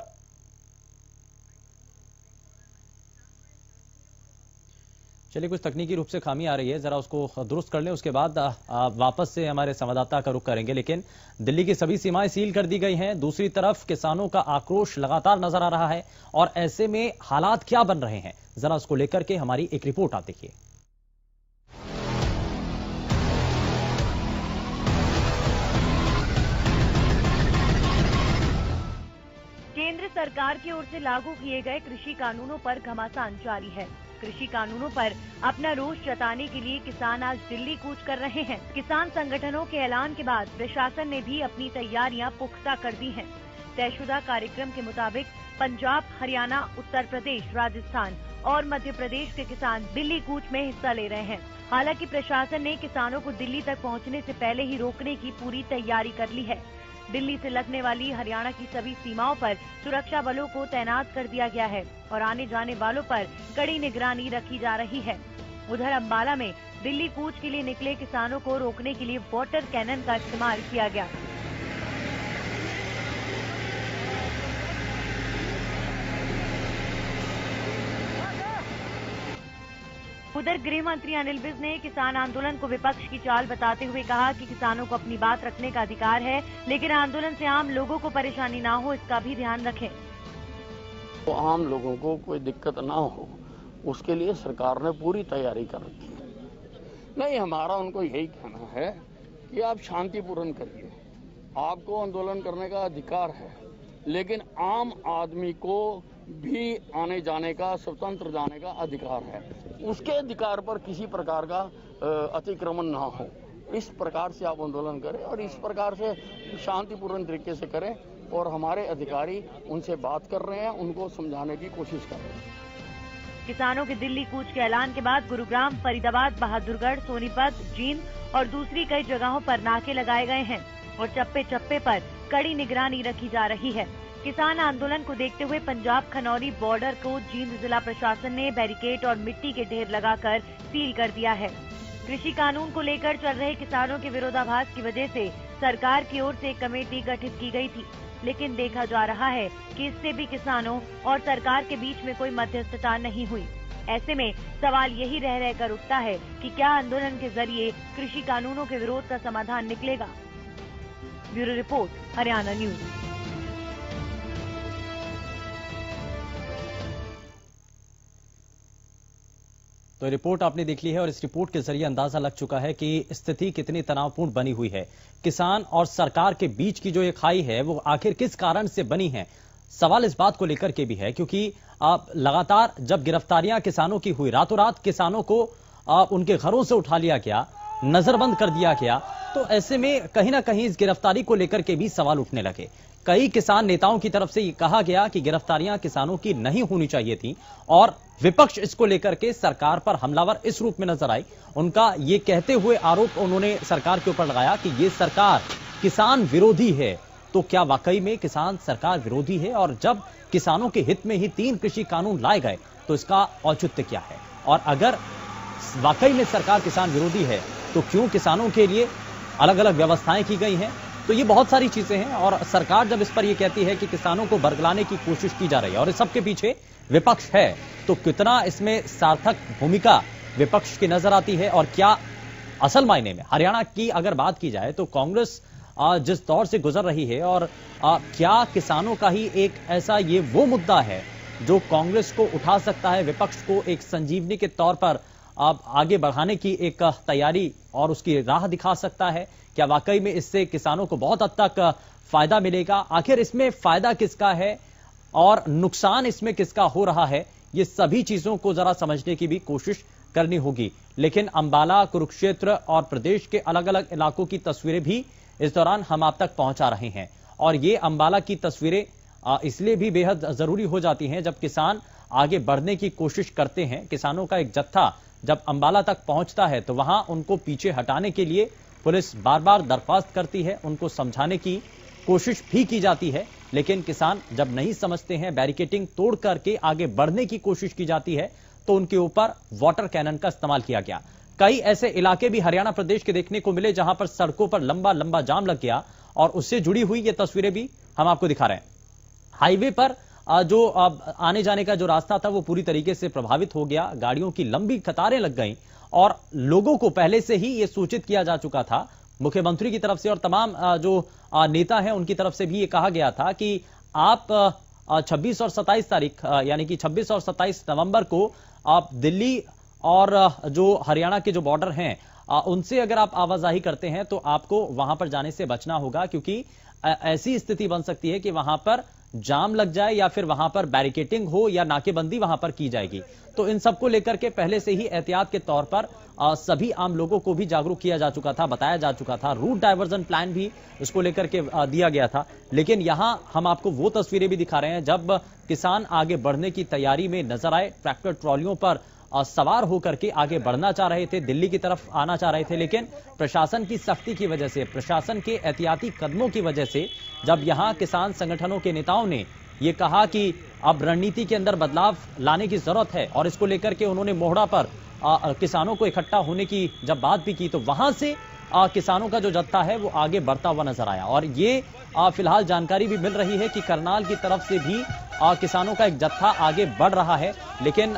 चलिए, कुछ तकनीकी रूप से खामी आ रही है, जरा उसको दुरुस्त कर लें, उसके बाद वापस से हमारे संवाददाता का रुख करेंगे। लेकिन दिल्ली की सभी सीमाएं सील कर दी गई हैं, दूसरी तरफ किसानों का आक्रोश लगातार नजर आ रहा है और ऐसे में हालात क्या बन रहे हैं, जरा उसको लेकर के हमारी एक रिपोर्ट आप देखिए। सरकार की ओर से लागू किए गए कृषि कानूनों पर घमासान जारी है। कृषि कानूनों पर अपना रोष जताने के लिए किसान आज दिल्ली कूच कर रहे हैं। किसान संगठनों के ऐलान के बाद प्रशासन ने भी अपनी तैयारियां पुख्ता कर दी हैं। तयशुदा कार्यक्रम के मुताबिक पंजाब, हरियाणा, उत्तर प्रदेश, राजस्थान और मध्य प्रदेश के किसान दिल्ली कूच में हिस्सा ले रहे हैं। हालांकि प्रशासन ने किसानों को दिल्ली तक पहुंचने से पहले ही रोकने की पूरी तैयारी कर ली है। दिल्ली से लगने वाली हरियाणा की सभी सीमाओं पर सुरक्षा बलों को तैनात कर दिया गया है और आने जाने वालों पर कड़ी निगरानी रखी जा रही है। उधर अंबाला में दिल्ली कूच के लिए निकले किसानों को रोकने के लिए वाटर कैनन का इस्तेमाल किया गया। उधर गृह मंत्री अनिल विज ने किसान आंदोलन को विपक्ष की चाल बताते हुए कहा कि किसानों को अपनी बात रखने का अधिकार है, लेकिन आंदोलन से आम लोगों को परेशानी ना हो, इसका भी ध्यान रखें। तो आम लोगों को कोई दिक्कत ना हो, उसके लिए सरकार ने पूरी तैयारी कर रखी है। नहीं, हमारा उनको यही कहना है कि आप शांतिपूर्ण करिए, आपको आंदोलन करने का अधिकार है, लेकिन आम आदमी को भी आने जाने का, स्वतंत्र जाने का अधिकार है। उसके अधिकार पर किसी प्रकार का अतिक्रमण ना हो, इस प्रकार से आप आंदोलन करें और इस प्रकार से शांतिपूर्ण तरीके से करें। और हमारे अधिकारी उनसे बात कर रहे हैं, उनको समझाने की कोशिश कर रहे हैं। किसानों के दिल्ली कूच के ऐलान के बाद गुरुग्राम, फरीदाबाद, बहादुरगढ़, सोनीपत, जींद और दूसरी कई जगहों पर नाके लगाए गए हैं और चप्पे चप्पे पर कड़ी निगरानी रखी जा रही है। किसान आंदोलन को देखते हुए पंजाब खनौरी बॉर्डर को जींद जिला प्रशासन ने बैरिकेड और मिट्टी के ढेर लगाकर सील कर दिया है। कृषि कानून को लेकर चल रहे किसानों के विरोधाभास की वजह से सरकार की ओर से एक कमेटी गठित की गई थी, लेकिन देखा जा रहा है कि इससे भी किसानों और सरकार के बीच में कोई मध्यस्थता नहीं हुई। ऐसे में सवाल यही रह रहकर उठता है कि क्या आंदोलन के जरिए कृषि कानूनों के विरोध का समाधान निकलेगा। Bureau report, Haryana news. तो रिपोर्ट आपने देख ली है और इस रिपोर्ट के जरिए अंदाजा लग चुका है कि स्थिति कितनी तनावपूर्ण बनी हुई है। किसान और सरकार के बीच की जो ये खाई है वो आखिर किस कारण से बनी है, सवाल इस बात को लेकर के भी है, क्योंकि लगातार जब गिरफ्तारियां किसानों की हुई, रातों रात किसानों को उनके घरों से उठा लिया गया, नजरबंद कर दिया गया, तो ऐसे में कहीं ना कहीं इस गिरफ्तारी को लेकर के भी सवाल उठने लगे। कई किसान नेताओं की तरफ से ये कहा गया कि गिरफ्तारियां किसानों की नहीं होनी चाहिए थी और विपक्ष इसको लेकर के सरकार पर हमलावर इस रूप में नजर आई। उनका ये कहते हुए आरोप उन्होंने सरकार के ऊपर लगाया कि ये सरकार किसान विरोधी है। तो क्या वाकई में किसान सरकार विरोधी है? और जब किसानों के हित में ही 3 कृषि कानून लाए गए तो इसका औचित्य क्या है? और अगर वाकई में सरकार किसान विरोधी है तो क्यों किसानों के लिए अलग अलग व्यवस्थाएं की गई हैं? तो ये बहुत सारी चीजें हैं और सरकार जब इस पर यह कहती है कि किसानों को बरगलाने की कोशिश की जा रही है और इस सबके पीछे विपक्ष है, तो कितना इसमें सार्थक भूमिका विपक्ष की नजर आती है? और क्या असल मायने में हरियाणा की अगर बात की जाए तो कांग्रेस जिस दौर से गुजर रही है और क्या किसानों का ही एक ऐसा ये वो मुद्दा है जो कांग्रेस को उठा सकता है, विपक्ष को एक संजीवनी के तौर पर आगे बढ़ाने की एक तैयारी और उसकी राह दिखा सकता है? क्या वाकई में इससे किसानों को बहुत हद तक फायदा मिलेगा? आखिर इसमें फायदा किसका है और नुकसान इसमें किसका हो रहा है? ये सभी चीजों को जरा समझने की भी कोशिश करनी होगी। लेकिन अंबाला, कुरुक्षेत्र और प्रदेश के अलग अलग इलाकों की तस्वीरें भी इस दौरान हम आप तक पहुंचा रहे हैं और ये अंबाला की तस्वीरें इसलिए भी बेहद जरूरी हो जाती हैं जब किसान आगे बढ़ने की कोशिश करते हैं। किसानों का एक जत्था जब अंबाला तक पहुंचता है तो वहां उनको पीछे हटाने के लिए पुलिस बार बार दरख्वास्त करती है, उनको समझाने की कोशिश भी की जाती है, लेकिन किसान जब नहीं समझते हैं, बैरिकेडिंग तोड़ करके आगे बढ़ने की कोशिश की जाती है तो उनके ऊपर वाटर कैनन का इस्तेमाल किया गया। कई ऐसे इलाके भी हरियाणा प्रदेश के देखने को मिले जहां पर सड़कों पर लंबा लंबा जाम लग गया और उससे जुड़ी हुई ये तस्वीरें भी हम आपको दिखा रहे हैं। हाईवे पर जो आने जाने का जो रास्ता था वो पूरी तरीके से प्रभावित हो गया, गाड़ियों की लंबी कतारें लग गईं और लोगों को पहले से ही ये सूचित किया जा चुका था, मुख्यमंत्री की तरफ से और तमाम जो नेता हैं उनकी तरफ से भी ये कहा गया था कि आप 26 और 27 तारीख यानी कि 26 और 27 नवंबर को आप दिल्ली और जो हरियाणा के जो बॉर्डर हैं उनसे अगर आप आवाजाही करते हैं तो आपको वहां पर जाने से बचना होगा, क्योंकि ऐसी स्थिति बन सकती है कि वहां पर जाम लग जाए या फिर वहां पर बैरिकेटिंग हो या नाकेबंदी वहां पर की जाएगी। तो इन सबको लेकर के पहले से ही एहतियात के तौर पर सभी आम लोगों को भी जागरूक किया जा चुका था, बताया जा चुका था, रूट डायवर्जन प्लान भी इसको लेकर के दिया गया था। लेकिन यहां हम आपको वो तस्वीरें भी दिखा रहे हैं जब किसान आगे बढ़ने की तैयारी में नजर आए, ट्रैक्टर ट्रॉलियों पर सवार होकर के आगे बढ़ना चाह रहे थे, दिल्ली की तरफ आना चाह रहे थे, लेकिन प्रशासन की सख्ती की वजह से, प्रशासन के एहतियाती कदमों की वजह से जब यहां किसान संगठनों के नेताओं ने ये कहा कि अब रणनीति के अंदर बदलाव लाने की जरूरत है और इसको लेकर के उन्होंने मोहड़ा पर किसानों को इकट्ठा होने की जब बात भी की, तो वहां से किसानों का जो जत्था है वो आगे बढ़ता हुआ नजर आया। और ये फिलहाल जानकारी भी मिल रही है कि करनाल की तरफ से भी किसानों का एक जत्था आगे बढ़ रहा है, लेकिन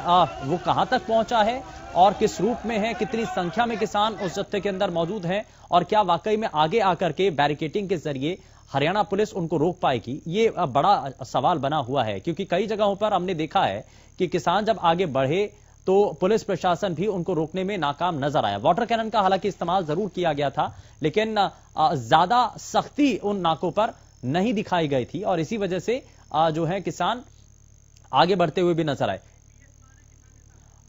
वो कहां तक पहुंचा है और किस रूप में है, कितनी संख्या में किसान उस जत्थे के अंदर मौजूद हैं और क्या वाकई में आगे आकर के बैरिकेटिंग के जरिए हरियाणा पुलिस उनको रोक पाएगी, ये बड़ा सवाल बना हुआ है। क्योंकि कई जगहों पर हमने देखा है कि किसान जब आगे बढ़े तो पुलिस प्रशासन भी उनको रोकने में नाकाम नजर आया। वाटर कैनन का हालांकि इस्तेमाल जरूर किया गया था, लेकिन ज्यादा सख्ती उन नाकों पर नहीं दिखाई गई थी और इसी वजह से जो है किसान आगे बढ़ते हुए भी नजर आए।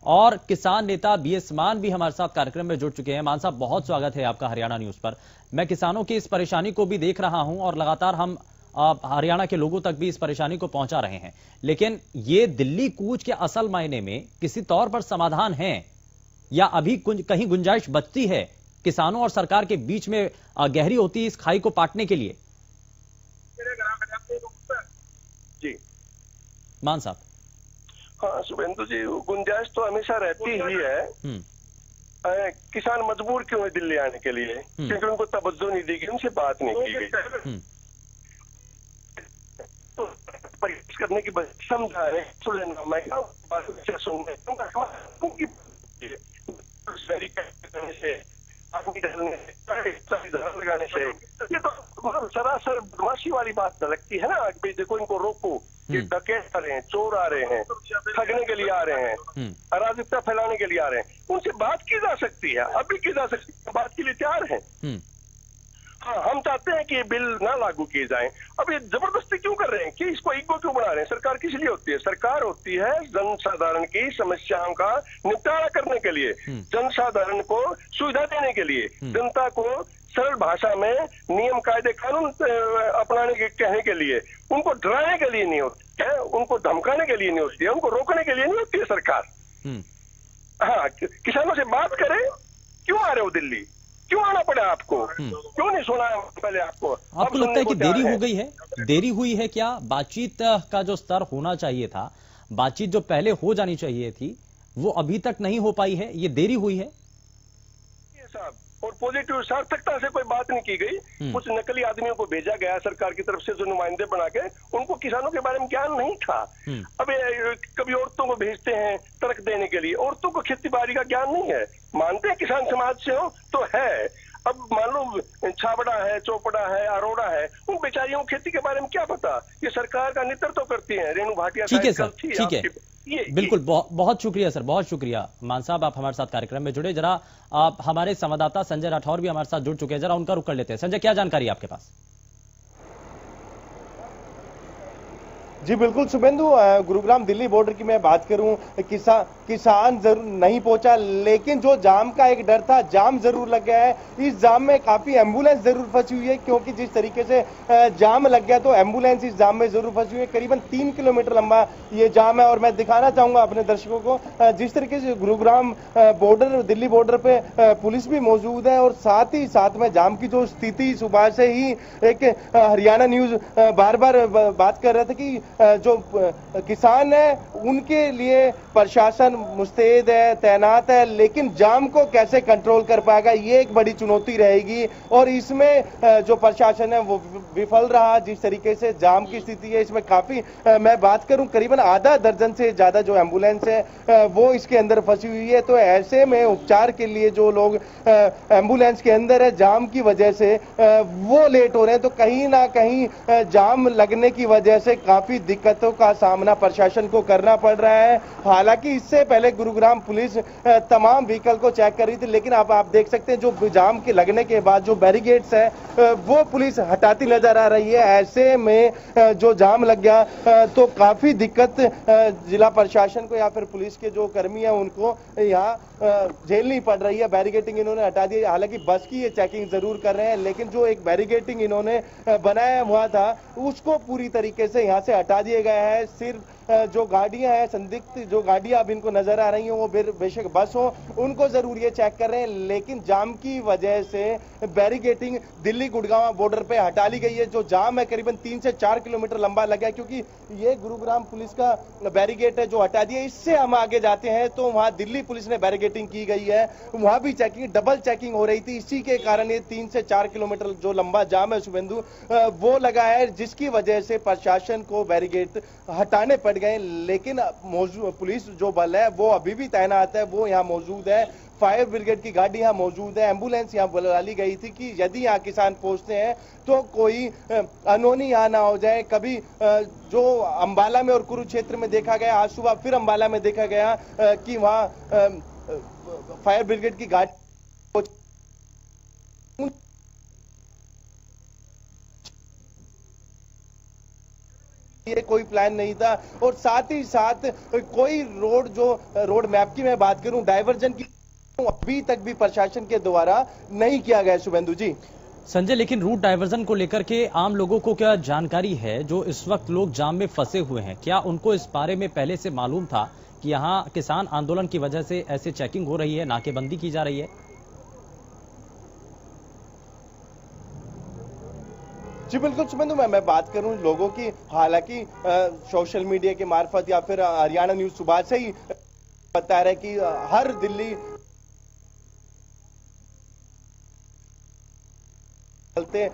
और किसान नेता बीएस मान भी हमारे साथ कार्यक्रम में जुड़ चुके हैं। मान साहब, बहुत स्वागत है आपका हरियाणा न्यूज पर। मैं किसानों की इस परेशानी को भी देख रहा हूं और लगातार हम हरियाणा के लोगों तक भी इस परेशानी को पहुंचा रहे हैं, लेकिन ये दिल्ली कूच के असल मायने में किसी तौर पर समाधान है या अभी कहीं गुंजाइश बचती है किसानों और सरकार के बीच में गहरी होती है इस खाई को पाटने के लिए? जी मान साहब। हाँ शुभेंदु जी, गुंजाइश तो हमेशा रहती ही है। किसान मजबूर क्यों है दिल्ली आने के लिए? क्योंकि उनको तवज्जो नहीं दी गई, उनसे बात नहीं की गई। तो करने की समझा रहे लगाने से ये तो सरासर बदमाशी वाली बात लगती है ना। देखो इनको रोको, ये डकैत आ रहे हैं, चोर आ रहे हैं, ठगने के लिए आ रहे हैं, अराजकता फैलाने के लिए आ रहे हैं, उनसे बात की जा सकती है, अभी की जा सकती है, बात के लिए तैयार है। हाँ, हम चाहते हैं कि ये बिल ना लागू किए जाएं। अब ये जबरदस्ती क्यों कर रहे हैं कि इसको ईगो क्यों बना रहे हैं? सरकार किस लिए होती है? सरकार होती है जनसाधारण की समस्याओं का निपटारा करने के लिए, जनसाधारण को सुविधा देने के लिए, जनता को सरल भाषा में नियम कायदे कानून अपनाने के कहने के लिए, उनको डराने के लिए नहीं होती है, उनको धमकाने के लिए नहीं होती है, उनको रोकने के लिए नहीं होती है सरकार। हाँ, किसानों से बात करें, क्यों आ रहे हो दिल्ली, क्यों आना पड़ा आपको, क्यों नहीं सुना पहले आपको? आपको लगता है कि देरी हो गई है? देरी हुई है क्या? बातचीत का जो स्तर होना चाहिए था, बातचीत जो पहले हो जानी चाहिए थी, वो अभी तक नहीं हो पाई है, ये देरी हुई है साहब। और पॉजिटिव सार्थकता से कोई बात नहीं की गई। कुछ नकली आदमियों को भेजा गया सरकार की तरफ से, जो नुमाइंदे बना के, उनको किसानों के बारे में ज्ञान नहीं था। अब कभी औरतों को भेजते हैं तर्क देने के लिए, औरतों को खेती बाड़ी का ज्ञान नहीं है। मानते हैं किसान समाज से हो तो है, अब मान लो छाबड़ा है, चोपड़ा है, अरोड़ा है, उन बेचारियों को खेती के बारे में क्या पता? ये सरकार का नेतृत्व करती है रेणु भाटिया। ठीक है सर, ठीक है, बिल्कुल, बहुत शुक्रिया सर, बहुत शुक्रिया। मान साहब, आप हमारे साथ कार्यक्रम में जुड़े। जरा आप हमारे संवाददाता संजय राठौर भी हमारे साथ जुड़ चुके हैं, जरा उनका रुख कर लेते हैं। संजय, क्या जानकारी है आपके पास? जी बिल्कुल शुभेंदु, गुरुग्राम दिल्ली बॉर्डर की मैं बात करूं, किसान जरूर नहीं पहुंचा, लेकिन जो जाम का एक डर था, जाम जरूर लग गया है। इस जाम में काफी एम्बुलेंस जरूर फंसी हुई है, क्योंकि जिस तरीके से जाम लग गया तो एम्बुलेंस इस जाम में जरूर फंसी हुई है। करीबन 3 किलोमीटर लंबा ये जाम है और मैं दिखाना चाहूंगा अपने दर्शकों को जिस तरीके से गुरुग्राम बॉर्डर, दिल्ली बॉर्डर पे पुलिस भी मौजूद है और साथ ही साथ में जाम की जो स्थिति, सुबह से ही एक हरियाणा न्यूज बार बार बात कर रहा था कि जो किसान है उनके लिए प्रशासन मुस्तैद है, तैनात है, लेकिन जाम को कैसे कंट्रोल कर पाएगा, ये एक बड़ी चुनौती रहेगी। और इसमें जो प्रशासन है वो विफल रहा। जिस तरीके से जाम की स्थिति है, इसमें काफी, मैं बात करूं, करीबन आधा दर्जन से ज्यादा जो एम्बुलेंस है वो इसके अंदर फंसी हुई है। तो ऐसे में उपचार के लिए जो लोग एम्बुलेंस के अंदर है, जाम की वजह से वो लेट हो रहे हैं। तो कहीं ना कहीं जाम लगने की वजह से काफी दिक्कतों का सामना प्रशासन को करना पड़ रहा है। हालांकि इससे पहले गुरुग्राम पुलिस तमाम व्हीकल को चेक कर रही थी, लेकिन अब आप देख सकते हैं जो जाम के लगने के बाद जो बैरिकेड्स है वो पुलिस हटाती नजर आ रही है। ऐसे में जो जाम लग गया तो काफी दिक्कत जिला प्रशासन को या फिर पुलिस के जो कर्मी है उनको यहाँ झेलनी पड़ रही है। बैरिकेडिंग इन्होंने हटा दी, हालांकि बस की ये चेकिंग जरूर कर रहे हैं, लेकिन जो एक बैरिकेडिंग इन्होंने बनाया हुआ था उसको पूरी तरीके से यहाँ से हटा दिया गया है। सिर्फ जो गाड़ियां हैं, संदिग्ध जो गाड़ियां अब इनको नजर आ रही हैं वो बेशक बस हो, उनको जरूर ये चेक कर रहे हैं, लेकिन जाम की वजह से बैरिकेडिंग दिल्ली गुड़गांव बॉर्डर पे हटा ली गई है। जो जाम है करीबन 3 से 4 किलोमीटर लंबा लगा है, क्योंकि ये गुरुग्राम पुलिस का बैरिकेड है जो हटा दिया। इससे हम आगे जाते हैं तो वहां दिल्ली पुलिस ने बैरिकेडिंग की गई है, वहां भी चेकिंग, डबल चेकिंग हो रही थी। इसी के कारण ये 3 से 4 किलोमीटर जो लंबा जाम है शुभेंदु वो लगा है, जिसकी वजह से प्रशासन को बैरिकेड हटाने पड़ गए। लेकिन पुलिस जो बल है वो अभी भी तैनात है, वो यहाँ मौजूद है। फायर ब्रिगेड की गाड़ी यहाँ मौजूद है, एम्बुलेंस यहाँ बुला ली गई थी कि यदि यहाँ किसान पहुंचते हैं तो कोई अनहोनी यहाँ ना हो जाए। कभी जो अंबाला में और कुरुक्षेत्र में देखा गया, आज सुबह फिर अंबाला में देखा गया कि वहाँ फायर ब्रिगेड की गाड़ी ये कोई प्लान नहीं था। और साथ ही साथ कोई रोड मैप की मैं बात करूं, डाइवर्जन की अभी तक भी प्रशासन के द्वारा नहीं किया गया। शुभेंदु जी। संजय, लेकिन रूट डाइवर्जन को लेकर के आम लोगों को क्या जानकारी है? जो इस वक्त लोग जाम में फंसे हुए हैं, क्या उनको इस बारे में पहले से मालूम था कि यहाँ किसान आंदोलन की वजह से ऐसे चेकिंग हो रही है, नाकेबंदी की जा रही है? जी बिल्कुल शुभेंदु, मैं बात करूं लोगों की, हालांकि सोशल मीडिया के मार्फत या फिर हरियाणा न्यूज सुबह से ही बता रहे कि हर दिल्ली चलते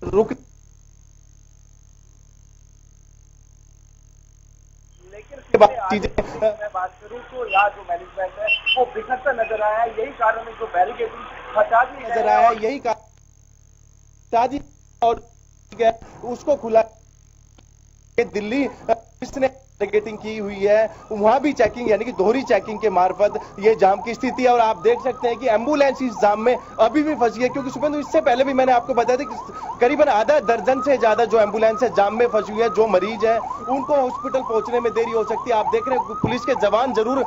रुक, मैं बात करूं तो यहाँ जो मैनेजमेंट है वो बिखरता नजर आया है। यही कारण है जो बैरिकेडिंग हटा दी नजर आया, यही कारण और उसको खुला दिल्ली इसने बैरिकेडिंग की हुई है, वहां भी चेकिंग यानी कि दोहरी चेकिंग के मार्फत ये जाम की स्थिति है। और आप देख सकते हैं कि एम्बुलेंस इस जाम में अभी भी फंसी है, क्योंकि शुभेंदु इससे पहले भी मैंने आपको बताया था कि करीबन आधा दर्जन से ज्यादा जो एम्बुलेंस है जाम में फंसी हुई है। जो मरीज है उनको हॉस्पिटल पहुंचने में देरी हो सकती है। आप देख रहे हैं पुलिस के जवान जरूर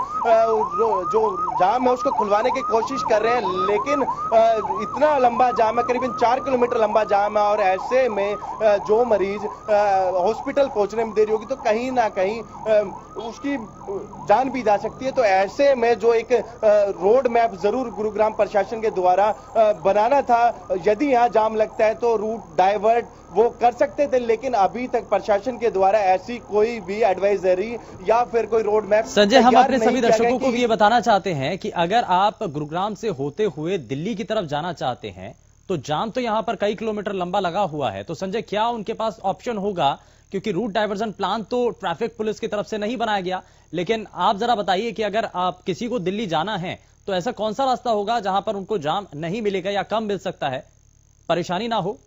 जो जाम है उसको खुलवाने की कोशिश कर रहे हैं, लेकिन इतना लंबा जाम है, करीबन 4 किलोमीटर लंबा जाम है, और ऐसे में जो मरीज हॉस्पिटल पहुंचने में देरी होगी तो कहीं ना कहीं उसकी जान भी जा सकती है। तो ऐसे में जो एक रोड मैप जरूर गुरुग्राम प्रशासन के द्वारा बनाना था, यदि यहाँ जाम लगता है तो रूट डाइवर्ट वो कर सकते थे, लेकिन अभी तक प्रशासन के द्वारा ऐसी कोई भी एडवाइजरी या फिर कोई रोड मैप। संजय, हम अपने सभी दर्शकों को भी ये बताना चाहते हैं कि अगर आप गुरुग्राम से होते हुए दिल्ली की तरफ जाना चाहते हैं तो जाम तो यहाँ पर कई किलोमीटर लंबा लगा हुआ है, तो संजय क्या उनके पास ऑप्शन होगा? क्योंकि रूट डाइवर्जन प्लान तो ट्रैफिक पुलिस की तरफ से नहीं बनाया गया, लेकिन आप जरा बताइए कि अगर आप किसी को दिल्ली जाना है तो ऐसा कौन सा रास्ता होगा जहां पर उनको जाम नहीं मिलेगा या कम मिल सकता है, परेशानी ना हो?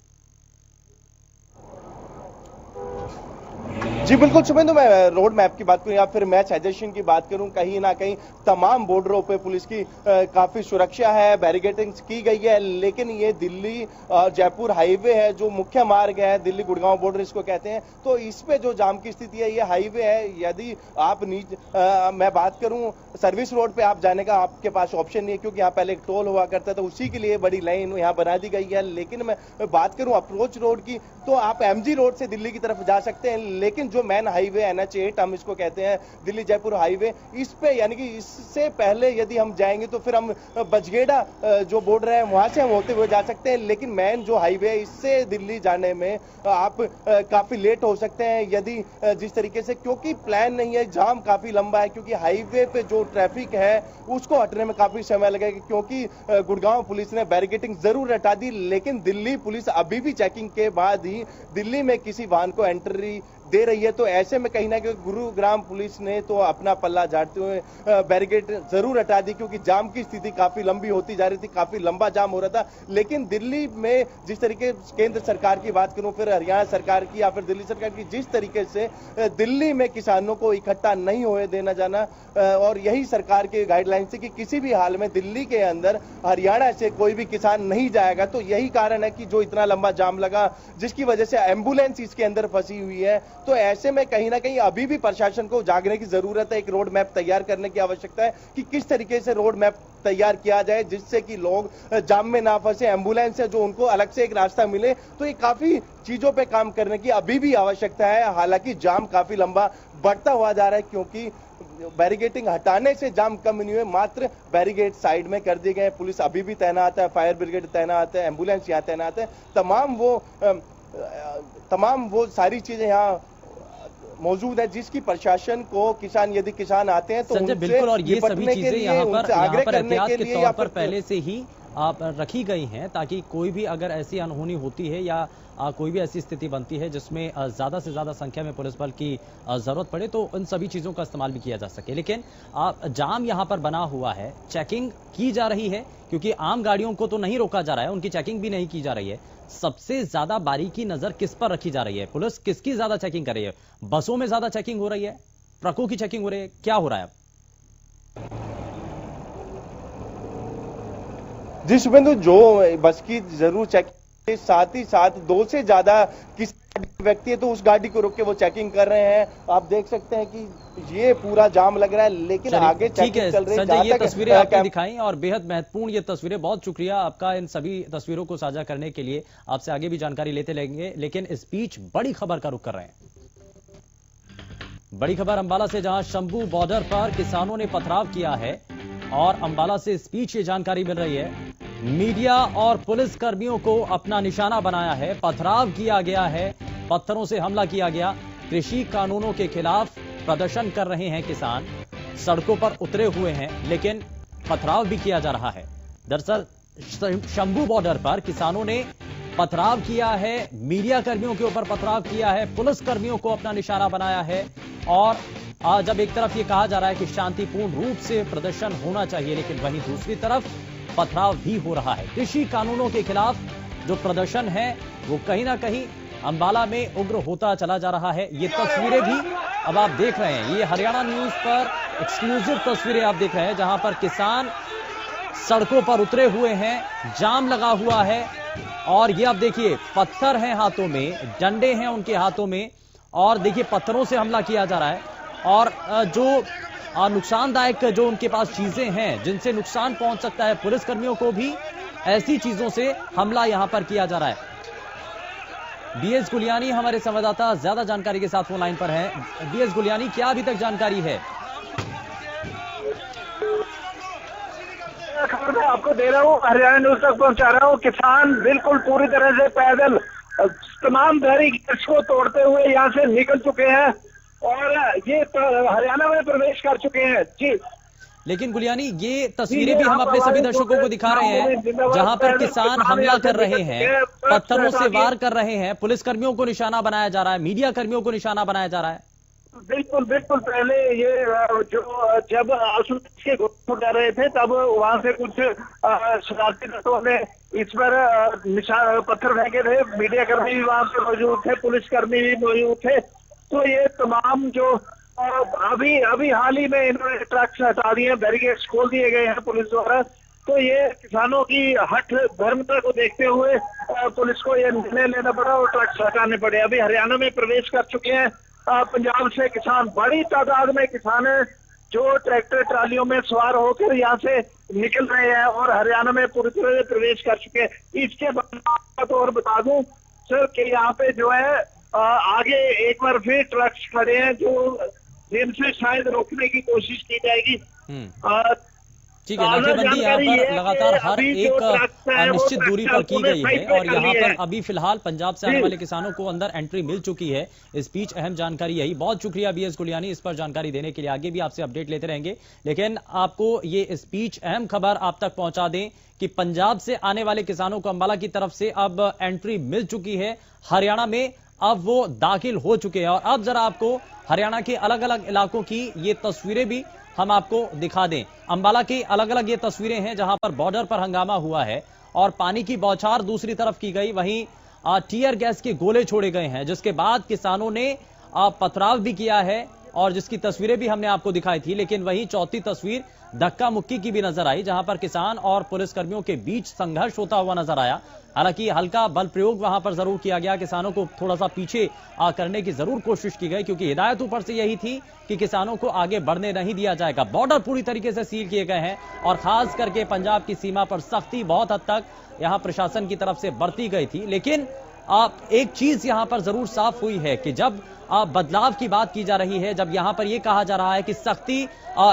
जी बिल्कुल शुभेंदु, मैं रोड मैप की बात करूं या फिर मैच सजेशन की बात करूं, कहीं ना कहीं तमाम बॉर्डरों पे पुलिस की काफी सुरक्षा है, बैरिकेडिंग की गई है, लेकिन ये दिल्ली और जयपुर हाईवे है जो मुख्य मार्ग है, दिल्ली गुड़गांव बॉर्डर इसको कहते हैं, तो इस पे जो जाम की स्थिति है ये हाईवे है। यदि आप मैं बात करूं सर्विस रोड पे आप जाने का आपके पास ऑप्शन नहीं है, क्योंकि यहाँ पहले एक टोल हुआ करता था, उसी के लिए बड़ी लाइन यहाँ बना दी गई है। लेकिन मैं बात करूं अप्रोच रोड की तो आप एमजी रोड से दिल्ली की तरफ जा सकते हैं, लेकिन जो मेन हाईवे NH8 हम इसको कहते हैं दिल्ली जयपुर हाईवे, इस पे यानी कि इससे पहले यदि हम जाएंगे तो फिर हम बजगेड़ा जो बॉर्डर है वहां से हम होते हुए जा सकते हैं, लेकिन मेन जो हाईवे है इससे दिल्ली जाने में आप काफी लेट हो सकते हैं यदि जिस तरीके से, क्योंकि प्लान नहीं है, जाम काफी लंबा है, क्योंकि हाईवे पे जो ट्रैफिक है उसको हटने में काफी समय लगेगा, क्योंकि गुड़गांव पुलिस ने बैरिकेडिंग जरूर हटा दी, लेकिन दिल्ली पुलिस अभी भी चेकिंग के बाद ही दिल्ली में किसी वाहन को एंट्री दे रही है। तो ऐसे में कहीं ना कहीं गुरुग्राम पुलिस ने तो अपना पल्ला झाड़ते हुए बैरिकेड जरूर हटा दी, क्योंकि जाम की स्थिति काफी लंबी होती जा रही थी, काफी लंबा जाम हो रहा था। लेकिन दिल्ली में जिस तरीके केंद्र सरकार की बात करूं, फिर हरियाणा सरकार की या फिर दिल्ली सरकार की, जिस तरीके से दिल्ली में किसानों को इकट्ठा नहीं होने देना जाना, और यही सरकार के गाइडलाइन से कि किसी भी हाल में दिल्ली के अंदर हरियाणा से कोई भी किसान नहीं जाएगा। तो यही कारण है कि जो इतना लंबा जाम लगा, जिसकी वजह से एम्बुलेंस इसके अंदर फंसी हुई है। तो ऐसे में कहीं ना कहीं अभी भी प्रशासन को जागने की जरूरत है, एक रोड मैप तैयार करने की आवश्यकता है कि किस तरीके से रोड मैप तैयार किया जाए जिससे कि लोग जाम में ना फंसे, एम्बुलेंस है जो उनको अलग से एक रास्ता मिले। तो ये काफी चीजों पे काम करने की अभी भी आवश्यकता है। हालांकि जाम काफी लंबा बढ़ता हुआ जा रहा है, क्योंकि बैरिकेडिंग हटाने से जाम कम नहीं हुए, मात्र बैरिकेड साइड में कर दिए गए। पुलिस अभी भी तैनात है, फायर ब्रिगेड तैनात है, एम्बुलेंस यहाँ तैनात है, तमाम वो सारी चीजें यहाँ मौजूद है जिसकी प्रशासन को यदि किसान आते हैं तो संजय बिल्कुल, और ये सभी चीजें यहाँ पर एहतियात के तौर पर पहले से ही आप रखी गई हैं, ताकि कोई भी अगर ऐसी अनहोनी होती है या कोई भी ऐसी स्थिति बनती है जिसमें ज्यादा से ज्यादा संख्या में पुलिस बल की जरूरत पड़े, तो उन सभी चीजों का इस्तेमाल भी किया जा सके। लेकिन जाम यहाँ पर बना हुआ है, चेकिंग की जा रही है, क्योंकि आम गाड़ियों को तो नहीं रोका जा रहा है, उनकी चेकिंग भी नहीं की जा रही है। सबसे ज्यादा बारीकी नजर किस पर रखी जा रही है? पुलिस किसकी ज्यादा चेकिंग कर रही है? बसों में ज्यादा चेकिंग हो रही है, ट्रकों की चेकिंग हो रही है, क्या हो रहा है? जी शुभेंदु, जो बस की जरूर चेकिंग, साथ ही साथ 2 से ज्यादा किसी व्यक्ति है तो उस गाड़ी को रोक के वो चेकिंग कर रहे हैं। आप देख सकते हैं कि ये पूरा जाम लग रहा है, लेकिन आगे चेकिंग चल रही है। संजय, ये तस्वीरें आपने दिखाई और बेहद महत्वपूर्ण ये तस्वीरें, बहुत शुक्रिया आपका इन सभी तस्वीरों को साझा करने के लिए। आपसे आगे भी जानकारी लेते रहेंगे, लेकिन इस बीच बड़ी खबर का रुख कर रहे हैं। बड़ी खबर अंबाला से, जहां शंभू बॉर्डर पर किसानों ने पथराव किया है, और अंबाला से इस बीच ये जानकारी मिल रही है, मीडिया और पुलिस कर्मियों को अपना निशाना बनाया है, पथराव किया गया है, पत्थरों से हमला किया गया। कृषि कानूनों के खिलाफ प्रदर्शन कर रहे हैं किसान, सड़कों पर उतरे हुए हैं, लेकिन पथराव भी किया जा रहा है। दरअसल शंभू बॉर्डर पर किसानों ने पथराव किया है, मीडिया कर्मियों के ऊपर पथराव किया है, पुलिस कर्मियों को अपना निशाना बनाया है। और जब एक तरफ ये कहा जा रहा है कि शांतिपूर्ण रूप से प्रदर्शन होना चाहिए, लेकिन वहीं दूसरी तरफ पथराव भी हो रहा है। कृषि कानूनों के खिलाफ जो प्रदर्शन है वो कहीं ना कहीं अंबाला में उग्र होता चला जा रहा है। ये तस्वीरें भी अब आप देख रहे हैं, ये हरियाणा न्यूज पर एक्सक्लूसिव तस्वीरें आप देख रहे हैं, जहां पर किसान सड़कों पर उतरे हुए हैं, जाम लगा हुआ है, और ये आप देखिए पत्थर हैं हाथों में, डंडे हैं उनके हाथों में, और देखिए पत्थरों से हमला किया जा रहा है। और जो नुकसानदायक जो उनके पास चीजें हैं जिनसे नुकसान पहुंच सकता है पुलिसकर्मियों को भी, ऐसी चीजों से हमला यहां पर किया जा रहा है। बीएस गुलियानी हमारे संवाददाता ज्यादा जानकारी के साथ फोन लाइन पर हैं। बीएस गुलियानी, क्या अभी तक जानकारी है? खबर मैं आपको दे रहा हूँ, हरियाणा न्यूज तक पहुंचा रहा हूँ। किसान बिल्कुल पूरी तरह से पैदल तमाम बैरिकेड्स को तोड़ते हुए यहाँ से निकल चुके हैं और ये हरियाणा में प्रवेश कर चुके हैं। जी, लेकिन गुलियानी, ये तस्वीरें भी हम अपने सभी दर्शकों को दिखा रहे हैं, जहां पर किसान हमला कर रहे हैं, पत्थरों से वार कर रहे हैं, पुलिसकर्मियों को निशाना बनाया जा रहा है, मीडिया कर्मियों को निशाना बनाया जा रहा है। बिल्कुल बिल्कुल, पहले ये जो जब आंसू के उठा रहे थे तब वहां से कुछ शरारती तत्वों ने इस पर निशान पत्थर फेंके थे। मीडिया कर्मी भी वहां पे मौजूद थे, पुलिसकर्मी भी मौजूद थे। तो ये तमाम जो अभी हाल ही में इन्होंने ट्रक्स हटा दिए, बैरिकेड्स खोल दिए गए हैं पुलिस द्वारा। तो ये किसानों की हठ धर्मता को देखते हुए पुलिस को ये निर्णय लेना पड़ा और ट्रक्स हटाने पड़े। अभी हरियाणा में प्रवेश कर चुके हैं पंजाब से किसान, बड़ी तादाद में किसान है जो ट्रैक्टर ट्रालियों में सवार होकर यहाँ से निकल रहे हैं और हरियाणा में पूरी तरह से प्रवेश कर चुके हैं। इसके बाद और बता दूं सर कि यहाँ पे जो है आगे एक बार फिर ट्रक्स खड़े हैं जो जिनसे शायद रोकने की कोशिश की जाएगी। ठीक है, नाकेबंदी यहाँ पर लगातार हर एक निश्चित दूरी पर की गई है, और यहाँ पर अभी फिलहाल पंजाब से आने वाले किसानों को अंदर एंट्री मिल चुकी है। इस बीच अहम जानकारी यही। बहुत शुक्रिया बीएस गुलियानी इस पर जानकारी देने के लिए। आगे भी आपसे अपडेट लेते रहेंगे, लेकिन आपको ये इस बीच अहम खबर आप तक पहुंचा दें कि पंजाब से आने वाले किसानों को अंबाला की तरफ से अब एंट्री मिल चुकी है। हरियाणा में अब वो दाखिल हो चुके हैं। और अब जरा आपको हरियाणा के अलग अलग इलाकों की ये तस्वीरें भी हम आपको दिखा दें। अंबाला की अलग अलग ये तस्वीरें हैं जहां पर बॉर्डर पर हंगामा हुआ है और पानी की बौछार दूसरी तरफ की गई, वहीं टीयर गैस के गोले छोड़े गए हैं, जिसके बाद किसानों ने पथराव भी किया है और जिसकी तस्वीरें भी हमने आपको दिखाई थी। लेकिन वहीं चौथी तस्वीर धक्का मुक्की की भी नजर आई, जहां पर किसान और पुलिसकर्मियों के बीच संघर्ष होता हुआ नजर आया। हालांकि हल्का बल प्रयोग वहां पर जरूर किया गया, किसानों को थोड़ा सा पीछे करने की जरूर कोशिश की गई, क्योंकि हिदायत ऊपर से यही थी कि किसानों को आगे बढ़ने नहीं दिया जाएगा। बॉर्डर पूरी तरीके से सील किए गए हैं और खास करके पंजाब की सीमा पर सख्ती बहुत हद तक यहां प्रशासन की तरफ से बरती गई थी। लेकिन एक चीज यहां पर जरूर साफ हुई है कि जब बदलाव की बात की जा रही है, जब यहां पर यह कहा जा रहा है कि सख्ती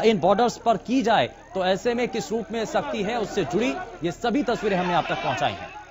इन बॉर्डर्स पर की जाए, तो ऐसे में किस रूप में सख्ती है उससे जुड़ी ये सभी तस्वीरें हमने आप तक पहुंचाई हैं।